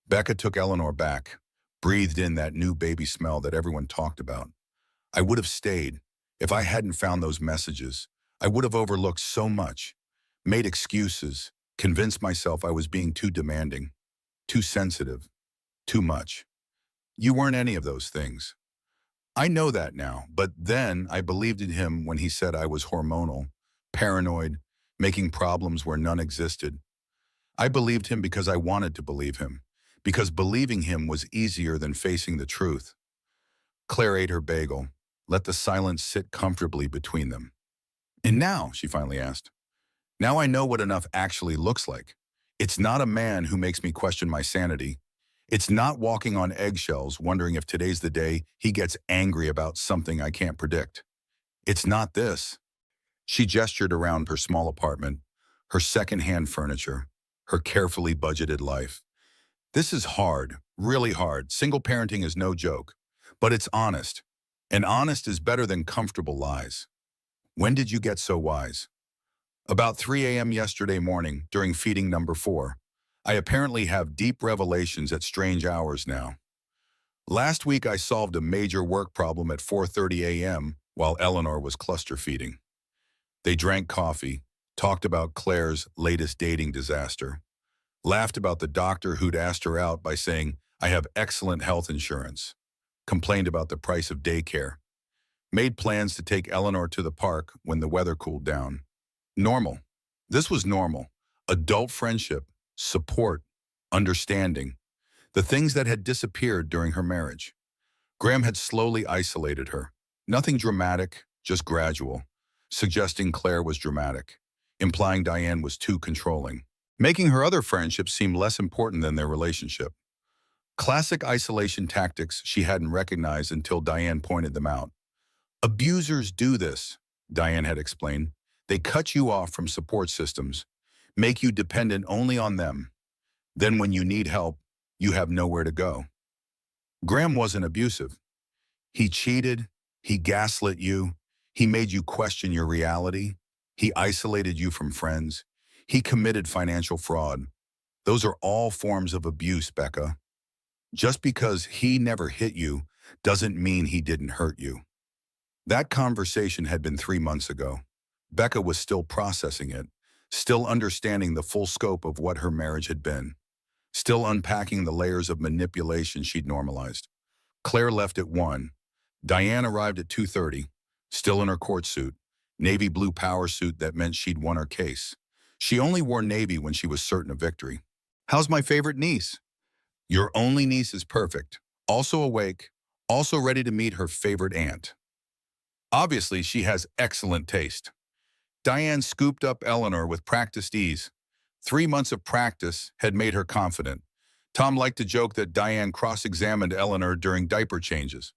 Becca took Eleanor back, breathed in that new baby smell that everyone talked about. I would have stayed if I hadn't found those messages. I would have overlooked so much, made excuses, convinced myself I was being too demanding, too sensitive, too much. You weren't any of those things. I know that now, but then I believed in him when he said I was hormonal, paranoid, making problems where none existed. I believed him because I wanted to believe him, because believing him was easier than facing the truth. Claire ate her bagel, let the silence sit comfortably between them. And now, she finally asked, now I know what enough actually looks like. It's not a man who makes me question my sanity. It's not walking on eggshells wondering if today's the day he gets angry about something I can't predict. It's not this. She gestured around her small apartment, her second-hand furniture, her carefully budgeted life. This is hard, really hard. Single parenting is no joke, but it's honest. And honest is better than comfortable lies. When did you get so wise? About 3 a.m. yesterday morning, during feeding number 4. I apparently have deep revelations at strange hours now. Last week I solved a major work problem at 4:30 a.m. while Eleanor was cluster feeding. They drank coffee, talked about Claire's latest dating disaster, laughed about the doctor who'd asked her out by saying, I have excellent health insurance, complained about the price of daycare, made plans to take Eleanor to the park when the weather cooled down. Normal. This was normal. Adult friendship, support, understanding, the things that had disappeared during her marriage. Graham had slowly isolated her. Nothing dramatic, just gradual, suggesting Claire was dramatic, implying Diane was too controlling, making her other friendships seem less important than their relationship. Classic isolation tactics she hadn't recognized until Diane pointed them out. Abusers do this, Diane had explained. They cut you off from support systems, make you dependent only on them. Then when you need help, you have nowhere to go. Graham wasn't abusive. He cheated, he gaslit you, he made you question your reality, he isolated you from friends, he committed financial fraud. Those are all forms of abuse, Becca. Just because he never hit you doesn't mean he didn't hurt you. That conversation had been 3 months ago. Becca was still processing it, still understanding the full scope of what her marriage had been, still unpacking the layers of manipulation she'd normalized. Claire left at 1. Diane arrived at 2:30, still in her court suit, navy blue power suit that meant she'd won her case. She only wore navy when she was certain of victory. How's my favorite niece? Your only niece is perfect, also awake, Also ready to meet her favorite aunt. Obviously, she has excellent taste. Diane scooped up Eleanor with practiced ease. 3 months of practice had made her confident. Tom liked to joke that Diane cross-examined Eleanor during diaper changes.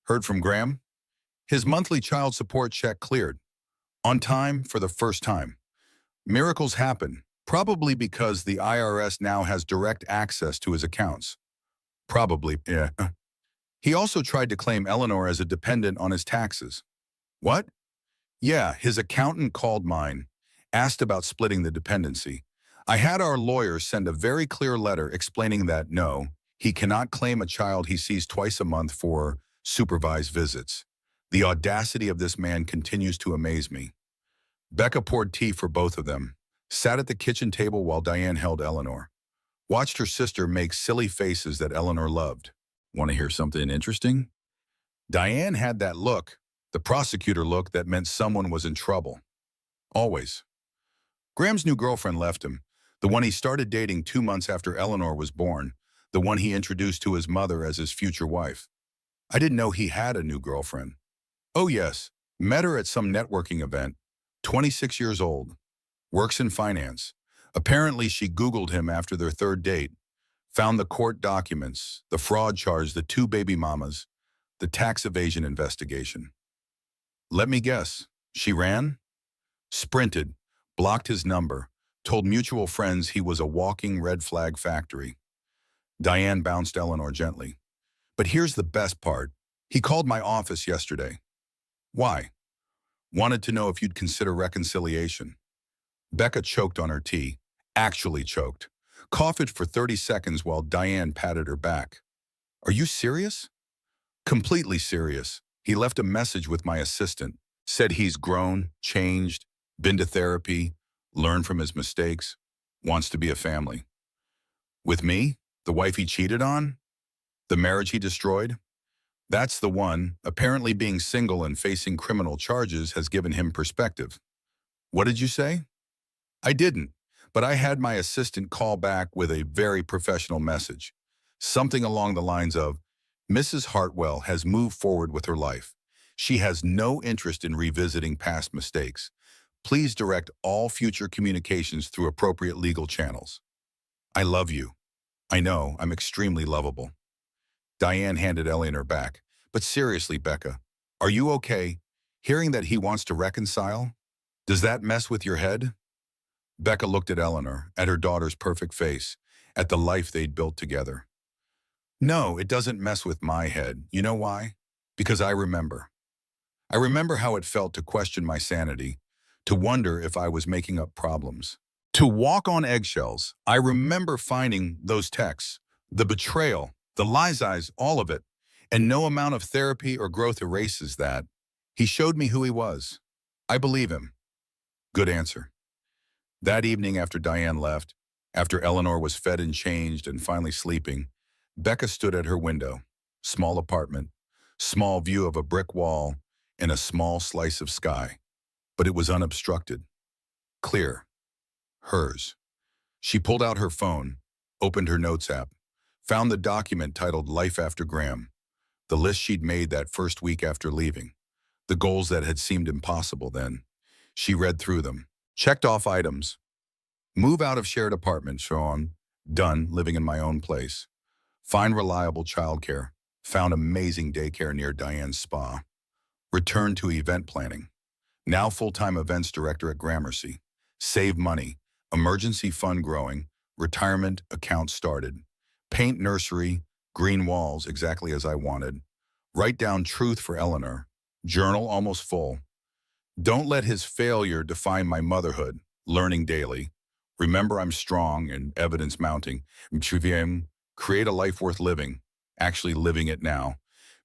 Heard from Graham? His monthly child support check cleared. On time for the first time. Miracles happen, probably because the IRS now has direct access to his accounts. Probably, yeah. He also tried to claim Eleanor as a dependent on his taxes. What? Yeah, his accountant called mine, asked about splitting the dependency. I had our lawyer send a very clear letter explaining that no, he cannot claim a child he sees twice a month for supervised visits. The audacity of this man continues to amaze me. Becca poured tea for both of them, sat at the kitchen table while Diane held Eleanor. Watched her sister make silly faces that Eleanor loved. Want to hear something interesting? Diane had that look, the prosecutor look that meant someone was in trouble. Always. Graham's new girlfriend left him, the one he started dating 2 months after Eleanor was born, the one he introduced to his mother as his future wife. I didn't know he had a new girlfriend. Oh yes, met her at some networking event, 26 years old, works in finance. Apparently she Googled him after their third date, found the court documents, the fraud charge, the 2 baby mamas, the tax evasion investigation. Let me guess, she ran? Sprinted, blocked his number, told mutual friends he was a walking red flag factory. Diane bounced Eleanor gently. But here's the best part. He called my office yesterday. Why? Wanted to know if you'd consider reconciliation. Becca choked on her tea, actually choked, coughed for 30 seconds while Diane patted her back. Are you serious? Completely serious. He left a message with my assistant, said he's grown, changed, been to therapy, learned from his mistakes, wants to be a family. With me, the wife he cheated on, the marriage he destroyed, that's the one. Apparently being single and facing criminal charges has given him perspective. What did you say? I didn't, but I had my assistant call back with a very professional message. Something along the lines of, Mrs. Hartwell has moved forward with her life. She has no interest in revisiting past mistakes. Please direct all future communications through appropriate legal channels. I love you. I know, I'm extremely lovable. Diane handed Eleanor back. But seriously, Becca, are you okay? Hearing that he wants to reconcile? Does that mess with your head? Becca looked at Eleanor, at her daughter's perfect face, at the life they'd built together. No, it doesn't mess with my head. You know why? Because I remember. I remember how it felt to question my sanity, to wonder if I was making up problems, to walk on eggshells. I remember finding those texts, the betrayal, the lies, all of it, and no amount of therapy or growth erases that. He showed me who he was. I believe him. Good answer. That evening after Diane left, after Eleanor was fed and changed and finally sleeping, Becca stood at her window. Small apartment, small view of a brick wall, and a small slice of sky. But it was unobstructed. Clear. Hers. She pulled out her phone, opened her notes app, found the document titled Life After Graham, the list she'd made that first week after leaving, the goals that had seemed impossible then. She read through them, checked off items. Move out of shared apartment, Sean. Done, living in my own place. Find reliable childcare. Found amazing daycare near Diane's spa. Return to event planning. Now full-time events director at Gramercy. Save money. Emergency fund growing. Retirement account started. Paint nursery. Green walls exactly as I wanted. Write down truth for Eleanor. Journal almost full. Don't let his failure define my motherhood. Learning daily. Remember I'm strong and evidence mounting. Create a life worth living. Actually living it now.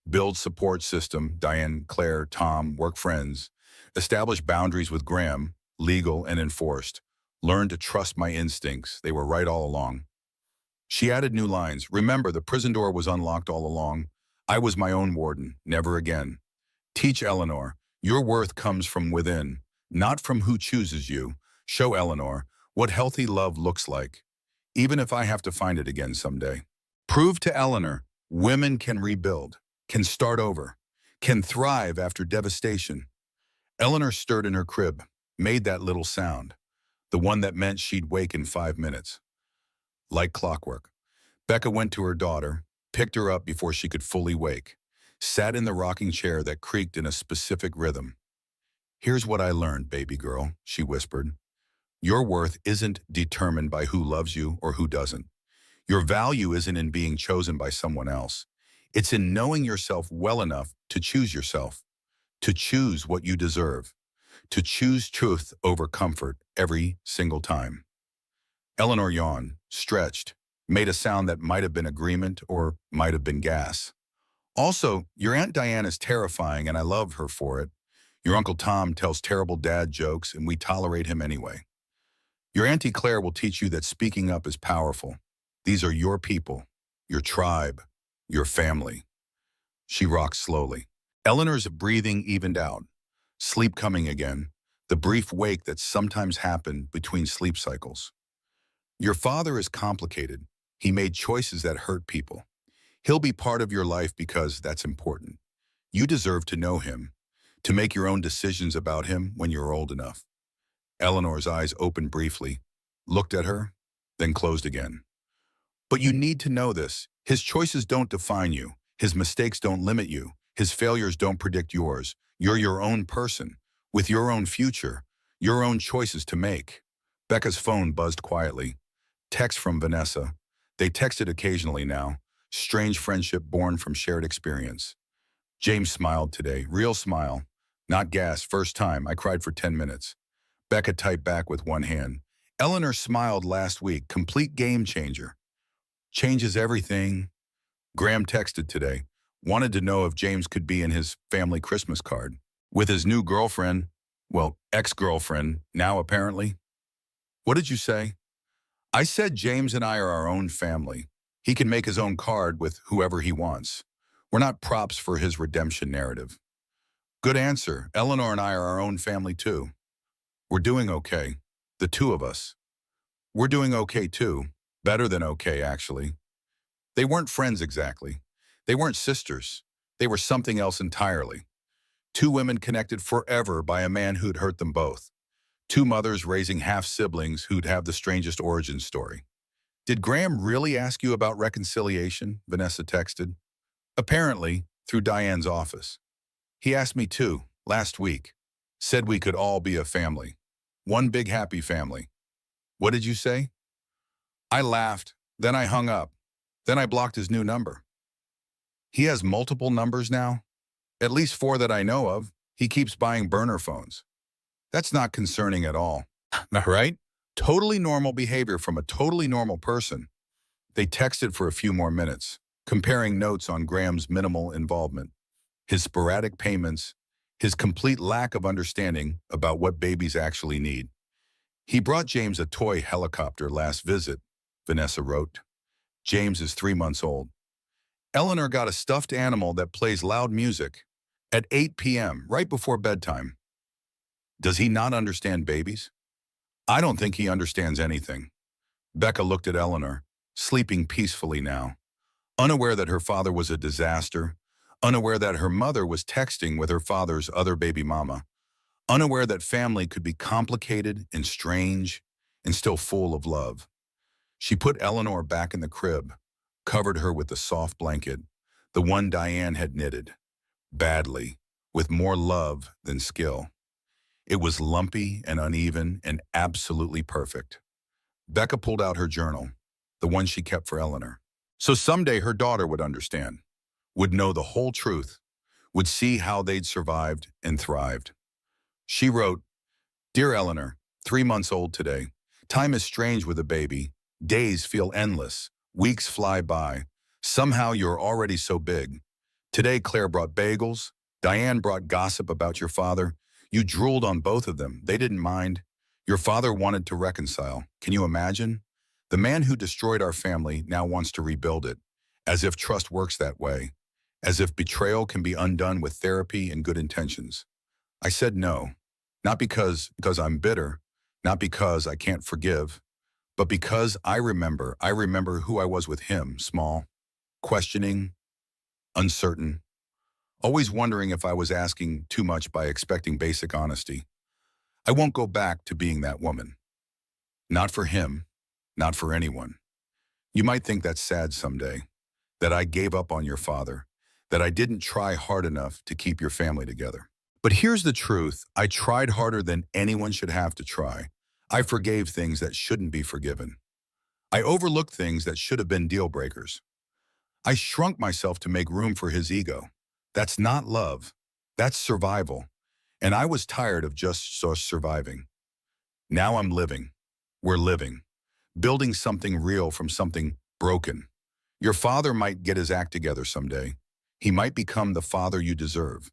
Build support system. Diane, Claire, Tom, work friends. Establish boundaries with Graham. Legal and enforced. Learn to trust my instincts. They were right all along. She added new lines. Remember, the prison door was unlocked all along. I was my own warden. Never again. Teach Eleanor. Your worth comes from within, not from who chooses you. Show Eleanor what healthy love looks like, even if I have to find it again someday. Prove to Eleanor women can rebuild. can start over, can thrive after devastation. Eleanor stirred in her crib, made that little sound, the one that meant she'd wake in 5 minutes. Like clockwork, Becca went to her daughter, picked her up before she could fully wake, sat in the rocking chair that creaked in a specific rhythm. "Here's what I learned, baby girl," she whispered. "Your worth isn't determined by who loves you or who doesn't. Your value isn't in being chosen by someone else. It's in knowing yourself well enough to choose yourself, to choose what you deserve, to choose truth over comfort every single time." Eleanor yawned, stretched, made a sound that might have been agreement or might have been gas. "Also, your Aunt Diane is terrifying and I love her for it. Your Uncle Tom tells terrible dad jokes and we tolerate him anyway. Your Auntie Claire will teach you that speaking up is powerful. These are your people, your tribe, your family." She rocked slowly. Eleanor's breathing evened out, sleep coming again, the brief wake that sometimes happened between sleep cycles. "Your father is complicated. He made choices that hurt people. He'll be part of your life because that's important. You deserve to know him, to make your own decisions about him when you're old enough." Eleanor's eyes opened briefly, looked at her, then closed again. "But you need to know this. His choices don't define you. His mistakes don't limit you. His failures don't predict yours. You're your own person, with your own future, your own choices to make." Becca's phone buzzed quietly. Text from Vanessa. They texted occasionally now. Strange friendship born from shared experience. James smiled today, real smile. Not gas, first time, I cried for 10 minutes. Becca typed back with one hand. Eleanor smiled last week, complete game changer. Changes everything. Graham texted today. Wanted to know if James could be in his family Christmas card. With his new girlfriend, well, ex-girlfriend, now apparently. What did you say? I said James and I are our own family. He can make his own card with whoever he wants. We're not props for his redemption narrative. Good answer. Eleanor and I are our own family too. We're doing okay. The two of us. We're doing okay too. Better than okay, actually. They weren't friends exactly. They weren't sisters. They were something else entirely. Two women connected forever by a man who'd hurt them both. Two mothers raising half-siblings who'd have the strangest origin story. Did Graham really ask you about reconciliation? Vanessa texted. Apparently, through Diane's office. He asked me too, last week. Said we could all be a family. One big happy family. What did you say? I laughed, then I hung up. Then I blocked his new number. He has multiple numbers now? At least 4 that I know of. He keeps buying burner phones. That's not concerning at all. Right? Totally normal behavior from a totally normal person. They texted for a few more minutes, comparing notes on Graham's minimal involvement, his sporadic payments, his complete lack of understanding about what babies actually need. He brought James a toy helicopter last visit, Vanessa wrote. James is 3 months old. Eleanor got a stuffed animal that plays loud music at 8 p.m., right before bedtime. Does he not understand babies? I don't think he understands anything. Becca looked at Eleanor, sleeping peacefully now, unaware that her father was a disaster, unaware that her mother was texting with her father's other baby mama, unaware that family could be complicated and strange and still full of love. She put Eleanor back in the crib, covered her with the soft blanket, the one Diane had knitted, badly, with more love than skill. It was lumpy and uneven and absolutely perfect. Becca pulled out her journal, the one she kept for Eleanor. So someday her daughter would understand, would know the whole truth, would see how they'd survived and thrived. She wrote, Dear Eleanor, 3 months old today. Time is strange with a baby. Days feel endless. Weeks fly by. Somehow you're already so big. Today Claire brought bagels. Diane brought gossip about your father. You drooled on both of them. They didn't mind. Your father wanted to reconcile. Can you imagine? The man who destroyed our family now wants to rebuild it. As if trust works that way. As if betrayal can be undone with therapy and good intentions. I said no. Not because I'm bitter. Not because I can't forgive. But because I remember who I was with him, small, questioning, uncertain. always wondering if I was asking too much by expecting basic honesty. I won't go back to being that woman. Not for him, not for anyone. You might think that's sad someday, that I gave up on your father, that I didn't try hard enough to keep your family together. But here's the truth. I tried harder than anyone should have to try. I forgave things that shouldn't be forgiven. I overlooked things that should have been deal breakers. I shrunk myself to make room for his ego. That's not love. That's survival. And I was tired of just surviving. Now I'm living. We're living. Building something real from something broken. Your father might get his act together someday. He might become the father you deserve.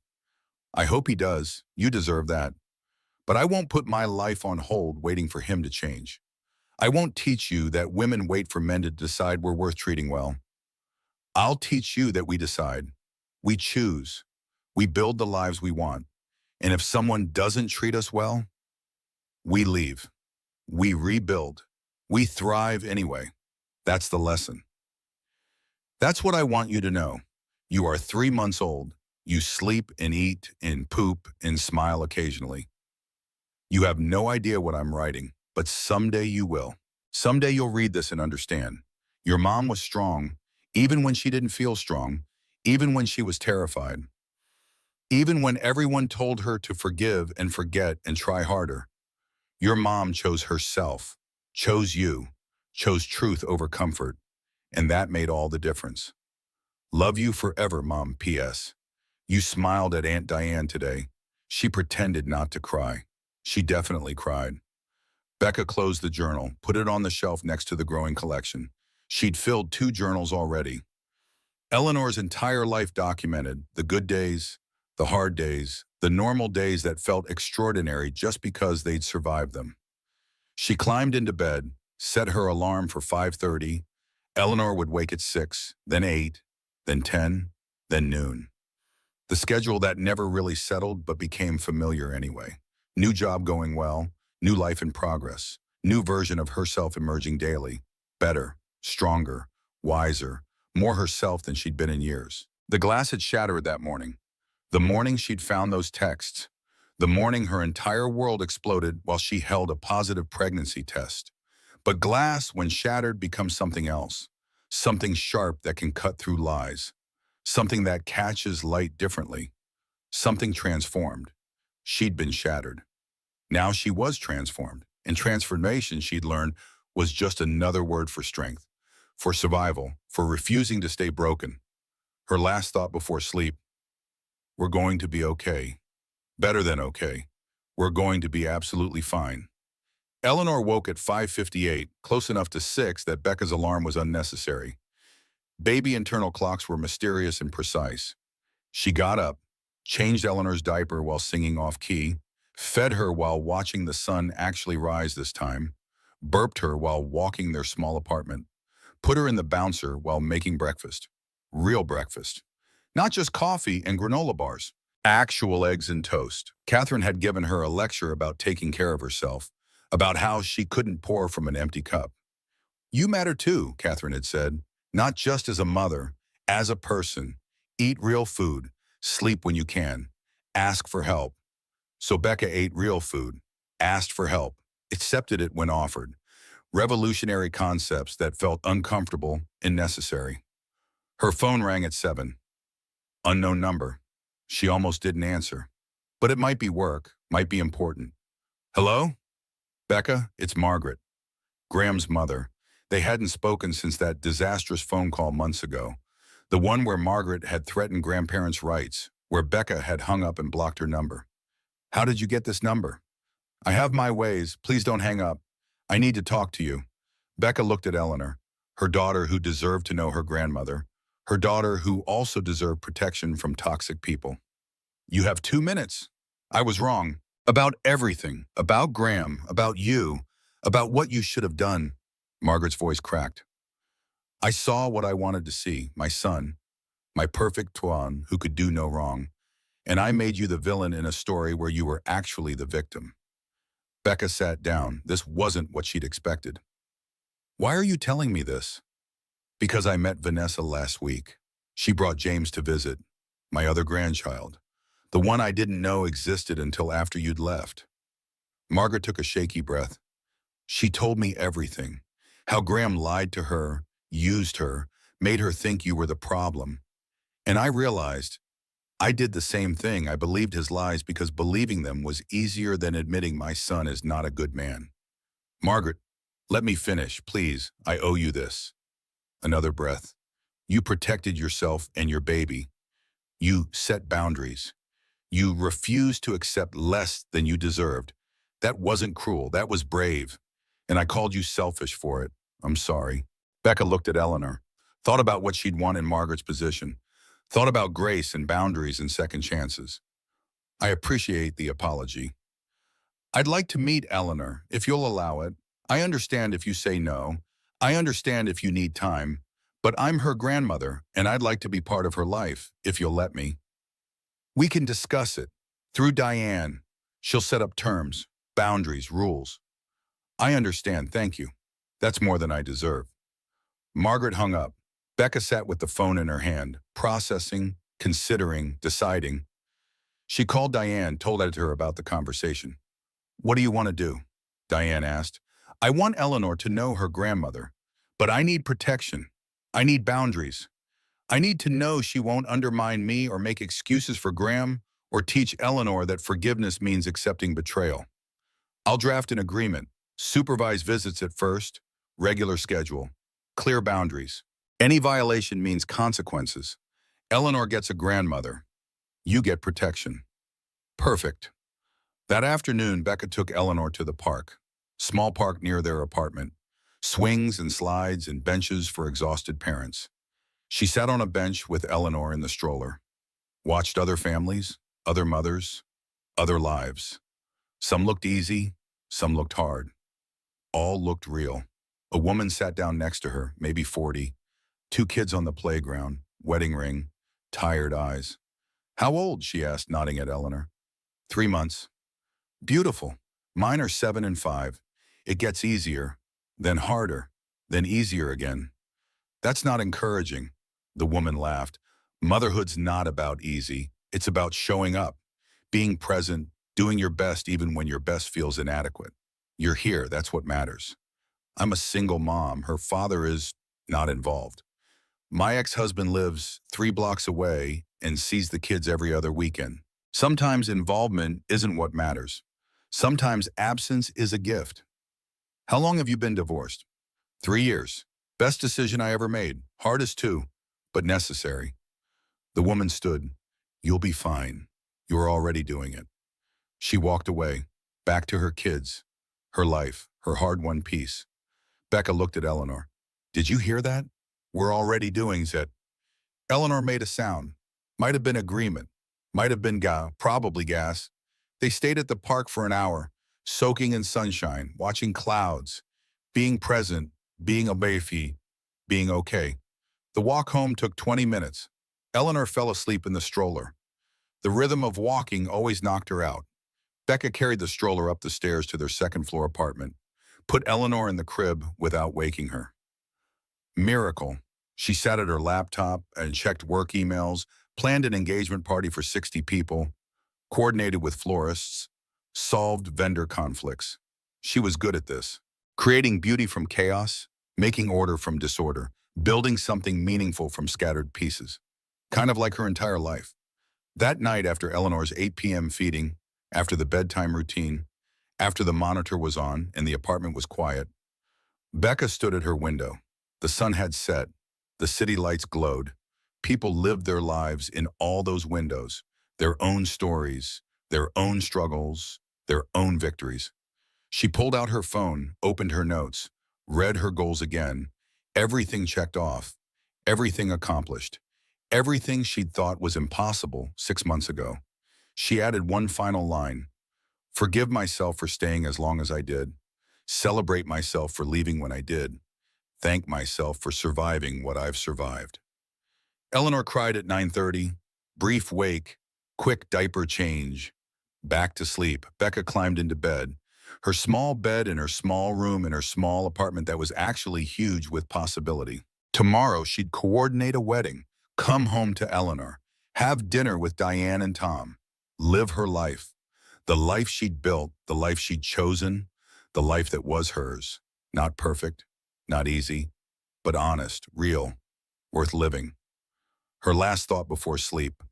I hope he does. You deserve that. But I won't put my life on hold waiting for him to change. I won't teach you that women wait for men to decide we're worth treating well. I'll teach you that we decide. We choose. We build the lives we want. And if someone doesn't treat us well, we leave. We rebuild. We thrive anyway. That's the lesson. That's what I want you to know. You are 3 months old. You sleep and eat and poop and smile occasionally. You have no idea what I'm writing, but someday you will. Someday you'll read this and understand. Your mom was strong, even when she didn't feel strong, even when she was terrified, even when everyone told her to forgive and forget and try harder. Your mom chose herself, chose you, chose truth over comfort, and that made all the difference. Love you forever, Mom, P.S. You smiled at Aunt Diane today. She pretended not to cry. She definitely cried. Becca closed the journal, put it on the shelf next to the growing collection. She'd filled 2 journals already. Eleanor's entire life documented the good days, the hard days, the normal days that felt extraordinary just because they'd survived them. She climbed into bed, set her alarm for 5:30. Eleanor would wake at 6, then 8, then 10, then noon. The schedule that never really settled but became familiar anyway. New job going well, new life in progress, new version of herself emerging daily. Better, stronger, wiser, more herself than she'd been in years. The glass had shattered that morning. The morning she'd found those texts. The morning her entire world exploded while she held a positive pregnancy test. But glass, when shattered, becomes something else. Something sharp that can cut through lies. Something that catches light differently. Something transformed. She'd been shattered. Now she was transformed. And transformation, she'd learned, was just another word for strength, for survival, for refusing to stay broken. Her last thought before sleep: we're going to be okay. Better than okay. We're going to be absolutely fine. Eleanor woke at 5:58, close enough to 6 that Becca's alarm was unnecessary. Baby internal clocks were mysterious and precise. She got up, changed Eleanor's diaper while singing off-key, fed her while watching the sun actually rise this time, burped her while walking their small apartment, put her in the bouncer while making breakfast. Real breakfast. Not just coffee and granola bars. Actual eggs and toast. Catherine had given her a lecture about taking care of herself, about how she couldn't pour from an empty cup. You matter too, Catherine had said, not just as a mother, as a person. Eat real food, sleep when you can, ask for help. So Becca ate real food, asked for help, accepted it when offered. Revolutionary concepts that felt uncomfortable and necessary. Her phone rang at 7. Unknown number. She almost didn't answer. But it might be work, might be important. Hello? Becca, it's Margaret. Graham's mother. They hadn't spoken since that disastrous phone call months ago. The one where Margaret had threatened grandparents' rights, where Becca had hung up and blocked her number. How did you get this number? I have my ways. Please don't hang up. I need to talk to you. Becca looked at Eleanor, her daughter who deserved to know her grandmother, her daughter who also deserved protection from toxic people. You have 2 minutes. I was wrong. About everything. About Graham. About you. About what you should have done. Margaret's voice cracked. I saw what I wanted to see, my son, my perfect Tuan who could do no wrong, and I made you the villain in a story where you were actually the victim. Becca sat down. This wasn't what she'd expected. Why are you telling me this? Because I met Vanessa last week. She brought James to visit. my other grandchild, the one I didn't know existed until after you'd left. Margaret took a shaky breath. She told me everything. How Graham lied to her, used her, made her think you were the problem. And I realized I did the same thing. I believed his lies because believing them was easier than admitting my son is not a good man. Margaret, let me finish, please. I owe you this. Another breath. You protected yourself and your baby. You set boundaries. You refused to accept less than you deserved. That wasn't cruel. That was brave. And I called you selfish for it. I'm sorry. Becca looked at Eleanor, thought about what she'd want in Margaret's position, thought about grace and boundaries and second chances. I appreciate the apology. I'd like to meet Eleanor, if you'll allow it. I understand if you say no. I understand if you need time. But I'm her grandmother, and I'd like to be part of her life, if you'll let me. We can discuss it. Through Diane. She'll set up terms, boundaries, rules. I understand, thank you. That's more than I deserve. Margaret hung up. Becca sat with the phone in her hand, processing, considering, deciding. She called Diane, told her about the conversation. What do you want to do? Diane asked. I want Eleanor to know her grandmother, but I need protection. I need boundaries. I need to know she won't undermine me or make excuses for Graham or teach Eleanor that forgiveness means accepting betrayal. I'll draft an agreement, supervise visits at first, regular schedule, clear boundaries. Any violation means consequences. Eleanor gets a grandmother. You get protection. Perfect. That afternoon, Becca took Eleanor to the park. Small park near their apartment. Swings and slides and benches for exhausted parents. She sat on a bench with Eleanor in the stroller. Watched other families, other mothers, other lives. Some looked easy, some looked hard. All looked real. A woman sat down next to her, maybe 40. 2 kids on the playground, wedding ring, tired eyes. How old? She asked, nodding at Eleanor. 3 months. Beautiful. Mine are 7 and 5. It gets easier, then harder, then easier again. That's not encouraging. The woman laughed. Motherhood's not about easy. It's about showing up, being present, doing your best even when your best feels inadequate. You're here, that's what matters. I'm a single mom. Her father is not involved. My ex-husband lives 3 blocks away and sees the kids every other weekend. Sometimes involvement isn't what matters. Sometimes absence is a gift. How long have you been divorced? 3 years. Best decision I ever made. Hardest too, but necessary. The woman stood. You'll be fine. You're already doing it. She walked away, back to her kids, her life, her hard-won peace. Becca looked at Eleanor. Did you hear that? We're already doing it. Eleanor made a sound. Might have been agreement. Might have been probably gas. They stayed at the park for an hour, soaking in sunshine, watching clouds, being present, being a baby, being okay. The walk home took 20 minutes. Eleanor fell asleep in the stroller. The rhythm of walking always knocked her out. Becca carried the stroller up the stairs to their second-floor apartment, put Eleanor in the crib without waking her. Miracle. She sat at her laptop and checked work emails, planned an engagement party for 60 people, coordinated with florists, solved vendor conflicts. She was good at this. Creating beauty from chaos, making order from disorder, building something meaningful from scattered pieces. Kind of like her entire life. That night after Eleanor's 8 p.m. feeding, after the bedtime routine, after the monitor was on and the apartment was quiet, Becca stood at her window. The sun had set. The city lights glowed. People lived their lives in all those windows, their own stories, their own struggles, their own victories. She pulled out her phone, opened her notes, read her goals again. Everything checked off, everything accomplished, everything she'd thought was impossible 6 months ago. She added one final line. Forgive myself for staying as long as I did. Celebrate myself for leaving when I did. Thank myself for surviving what I've survived. Eleanor cried at 9:30. Brief wake, quick diaper change. Back to sleep. Becca climbed into bed. Her small bed in her small room in her small apartment that was actually huge with possibility. Tomorrow she'd coordinate a wedding, come home to Eleanor, Have dinner with Diane and Tom. Live her life. The life she'd built, the life she'd chosen, the life that was hers. Not perfect, not easy, but honest, real, worth living. Her last thought before sleep: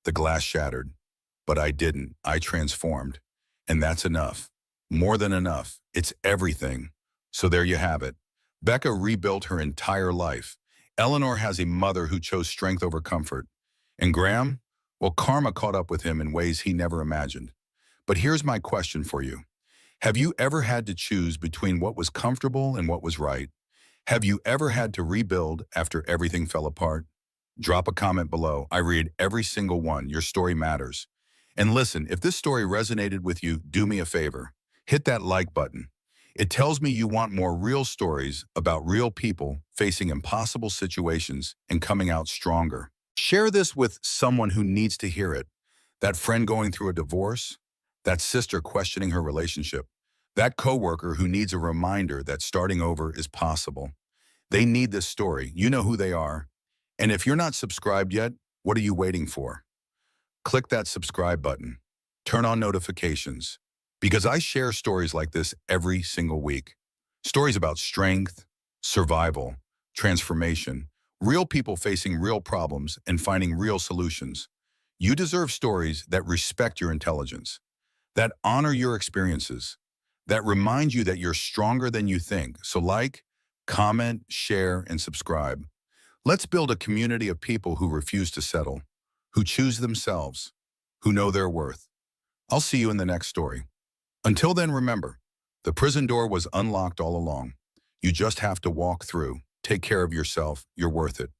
the glass shattered. But I didn't. I transformed. And that's enough. More than enough. It's everything. So there you have it. Becca rebuilt her entire life. Eleanor has a mother who chose strength over comfort. And Graham? Well, karma caught up with him in ways he never imagined. But here's my question for you. Have you ever had to choose between what was comfortable and what was right? Have you ever had to rebuild after everything fell apart? Drop a comment below. I read every single one. Your story matters. And listen, if this story resonated with you, do me a favor. Hit that like button. It tells me you want more real stories about real people facing impossible situations and coming out stronger. Share this with someone who needs to hear it. That friend going through a divorce, that sister questioning her relationship, that coworker who needs a reminder that starting over is possible. They need this story. You know who they are. And if you're not subscribed yet, what are you waiting for? Click that subscribe button. Turn on notifications. Because I share stories like this every single week. Stories about strength, survival, transformation, real people facing real problems and finding real solutions. You deserve stories that respect your intelligence, that honor your experiences, that remind you that you're stronger than you think. So like, comment, share, and subscribe. Let's build a community of people who refuse to settle, who choose themselves, who know their worth. I'll see you in the next story. Until then, remember, the prison door was unlocked all along. You just have to walk through. Take care of yourself. You're worth it.